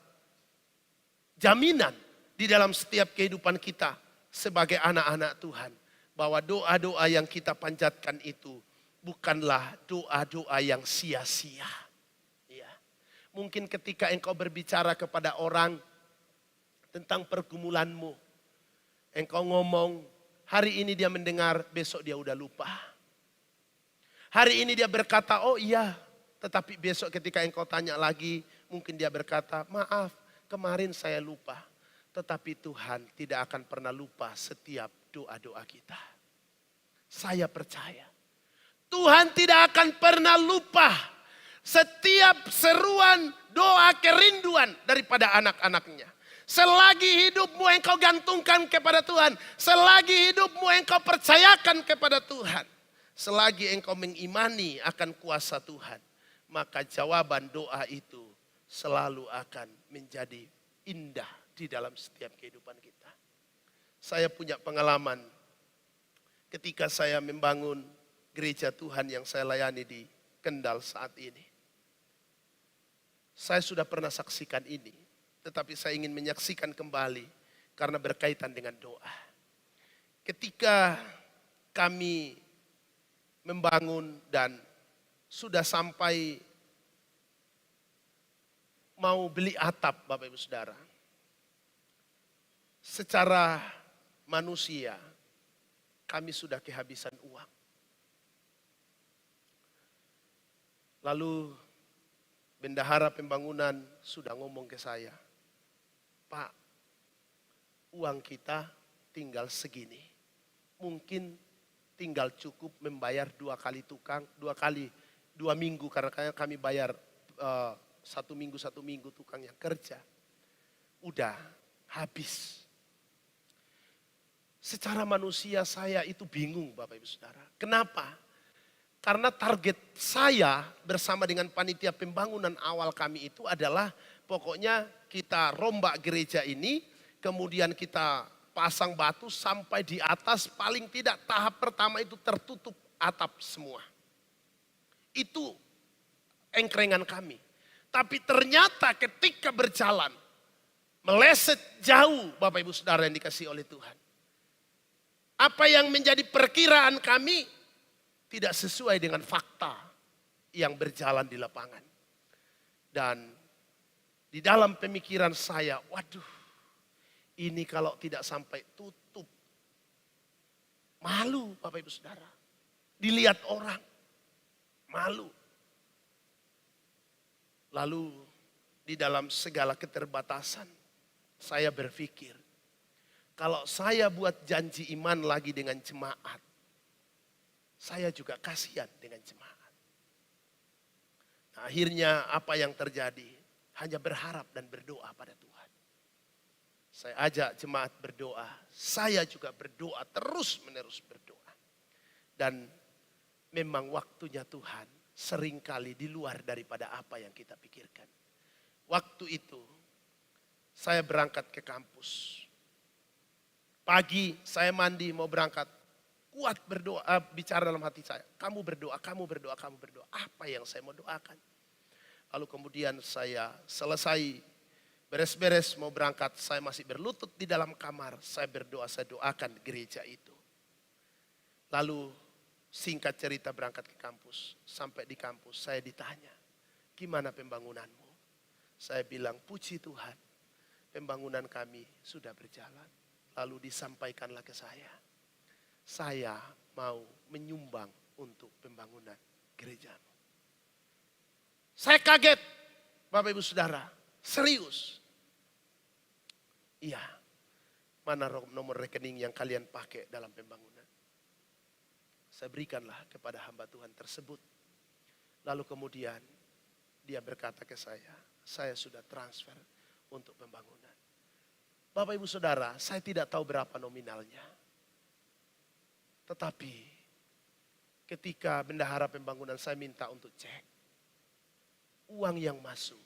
jaminan di dalam setiap kehidupan kita sebagai anak-anak Tuhan. Bahwa doa-doa yang kita panjatkan itu bukanlah doa-doa yang sia-sia. Ya. Mungkin ketika engkau berbicara kepada orang tentang pergumulanmu. Engkau ngomong, hari ini dia mendengar, besok dia udah lupa. Hari ini dia berkata, oh iya. Tetapi besok ketika engkau tanya lagi, mungkin dia berkata, maaf kemarin saya lupa. Tetapi Tuhan tidak akan pernah lupa setiap doa-doa kita. Saya percaya. Tuhan tidak akan pernah lupa setiap seruan doa kerinduan daripada anak-anaknya. Selagi hidupmu engkau gantungkan kepada Tuhan. Selagi hidupmu engkau percayakan kepada Tuhan. Selagi engkau mengimani akan kuasa Tuhan. Maka jawaban doa itu selalu akan menjadi indah di dalam setiap kehidupan kita. Saya punya pengalaman ketika saya membangun gereja Tuhan yang saya layani di Kendal saat ini. Saya sudah pernah saksikan ini, tetapi saya ingin menyaksikan kembali karena berkaitan dengan doa. Ketika kami membangun dan sudah sampai mau beli atap, Bapak Ibu Saudara. Secara manusia, kami sudah kehabisan uang. Lalu bendahara pembangunan sudah ngomong ke saya, Pak, uang kita tinggal segini. Mungkin tinggal cukup membayar 2 kali tukang, 2 minggu karena kami bayar 1 minggu tukang yang kerja. Udah habis. Secara manusia saya itu bingung Bapak Ibu Saudara. Kenapa? Karena target saya bersama dengan panitia pembangunan awal kami itu adalah pokoknya kita rombak gereja ini, kemudian kita pasang batu sampai di atas, paling tidak tahap pertama itu tertutup atap semua. Itu engkrengan kami. Tapi ternyata ketika berjalan, meleset jauh Bapak Ibu Saudara yang dikasihi oleh Tuhan. Apa yang menjadi perkiraan kami tidak sesuai dengan fakta yang berjalan di lapangan. Dan di dalam pemikiran saya, waduh, ini kalau tidak sampai tutup, malu Bapak Ibu Saudara. Dilihat orang, malu. Lalu di dalam segala keterbatasan, saya berpikir, kalau saya buat janji iman lagi dengan jemaat, saya juga kasihan dengan jemaat. Nah, akhirnya apa yang terjadi? Hanya berharap dan berdoa pada Tuhan. Saya ajak jemaat berdoa, saya juga berdoa, terus menerus berdoa. Dan memang waktunya Tuhan seringkali di luar daripada apa yang kita pikirkan. Waktu itu saya berangkat ke kampus. Pagi saya mandi mau berangkat. Kuat berdoa, bicara dalam hati saya. Kamu berdoa, kamu berdoa, kamu berdoa. Apa yang saya mau doakan? Lalu kemudian saya selesai beres-beres mau berangkat. Saya masih berlutut di dalam kamar. Saya berdoa, saya doakan gereja itu. Lalu singkat cerita berangkat ke kampus. Sampai di kampus saya ditanya, gimana pembangunanmu? Saya bilang, puji Tuhan, pembangunan kami sudah berjalan. Lalu disampaikanlah ke saya mau menyumbang untuk pembangunan gerejamu. Saya kaget, Bapak Ibu Saudara, serius. Iya, mana nomor rekening yang kalian pakai dalam pembangunan? Saya berikanlah kepada hamba Tuhan tersebut. Lalu kemudian dia berkata ke saya sudah transfer untuk pembangunan. Bapak Ibu Saudara, saya tidak tahu berapa nominalnya. Tetapi ketika bendahara pembangunan saya minta untuk cek, uang yang masuk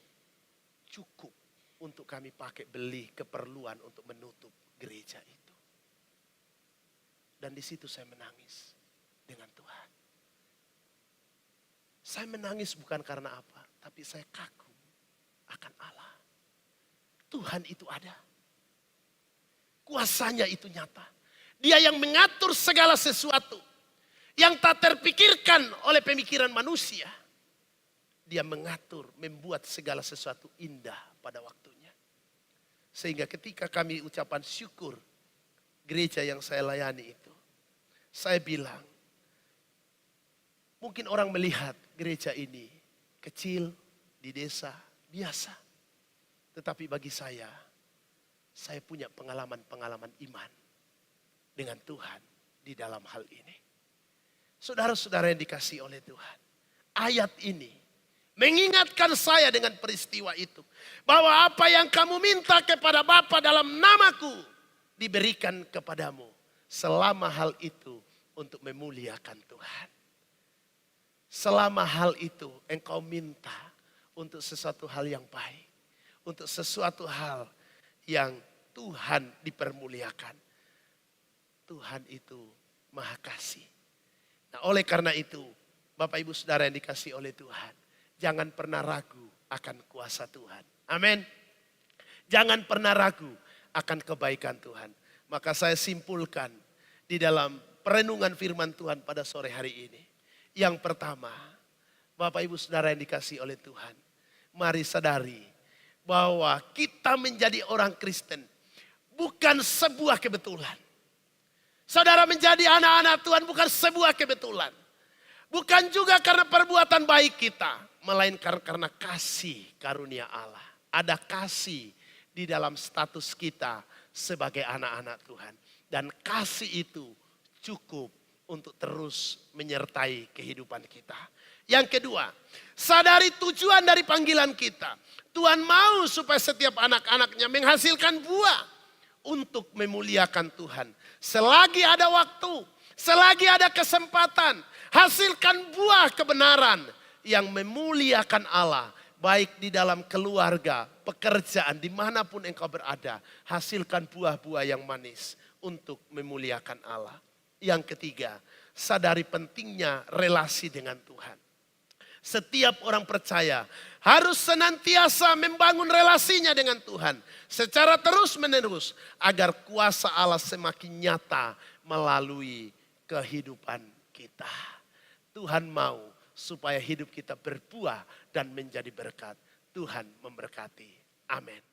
cukup untuk kami pakai beli keperluan untuk menutup gereja itu. Dan di situ saya menangis dengan Tuhan. Saya menangis bukan karena apa, tapi saya kagum akan Allah. Tuhan itu ada. Kuasanya itu nyata. Dia yang mengatur segala sesuatu yang tak terpikirkan oleh pemikiran manusia. Dia mengatur, membuat segala sesuatu indah pada waktunya. Sehingga ketika kami ucapan syukur gereja yang saya layani itu, saya bilang, mungkin orang melihat gereja ini kecil di desa biasa. Tetapi bagi saya punya pengalaman-pengalaman iman dengan Tuhan di dalam hal ini. Saudara-saudara yang dikasihi oleh Tuhan. Ayat ini mengingatkan saya dengan peristiwa itu. Bahwa apa yang kamu minta kepada Bapa dalam namaku diberikan kepadamu. Selama hal itu untuk memuliakan Tuhan. Selama hal itu engkau minta untuk sesuatu hal yang baik. Untuk sesuatu hal yang Tuhan dipermuliakan. Tuhan itu maha kasih. Nah, oleh karena itu, Bapak Ibu Saudara yang dikasihi oleh Tuhan, jangan pernah ragu akan kuasa Tuhan. Amin. Jangan pernah ragu akan kebaikan Tuhan. Maka saya simpulkan di dalam perenungan firman Tuhan pada sore hari ini. Yang pertama, Bapak Ibu Saudara yang dikasihi oleh Tuhan, mari sadari bahwa kita menjadi orang Kristen bukan sebuah kebetulan. Saudara menjadi anak-anak Tuhan bukan sebuah kebetulan. Bukan juga karena perbuatan baik kita. Melainkan karena kasih karunia Allah. Ada kasih di dalam status kita sebagai anak-anak Tuhan. Dan kasih itu cukup untuk terus menyertai kehidupan kita. Yang kedua, sadari tujuan dari panggilan kita. Tuhan mau supaya setiap anak-anaknya menghasilkan buah. Untuk memuliakan Tuhan. Selagi ada waktu, selagi ada kesempatan, hasilkan buah kebenaran yang memuliakan Allah. Baik di dalam keluarga, pekerjaan, dimanapun engkau berada. Hasilkan buah-buah yang manis untuk memuliakan Allah. Yang ketiga, sadari pentingnya relasi dengan Tuhan. Setiap orang percaya harus senantiasa membangun relasinya dengan Tuhan. Secara terus menerus agar kuasa Allah semakin nyata melalui kehidupan kita. Tuhan mau supaya hidup kita berbuah dan menjadi berkat. Tuhan memberkati. Amin.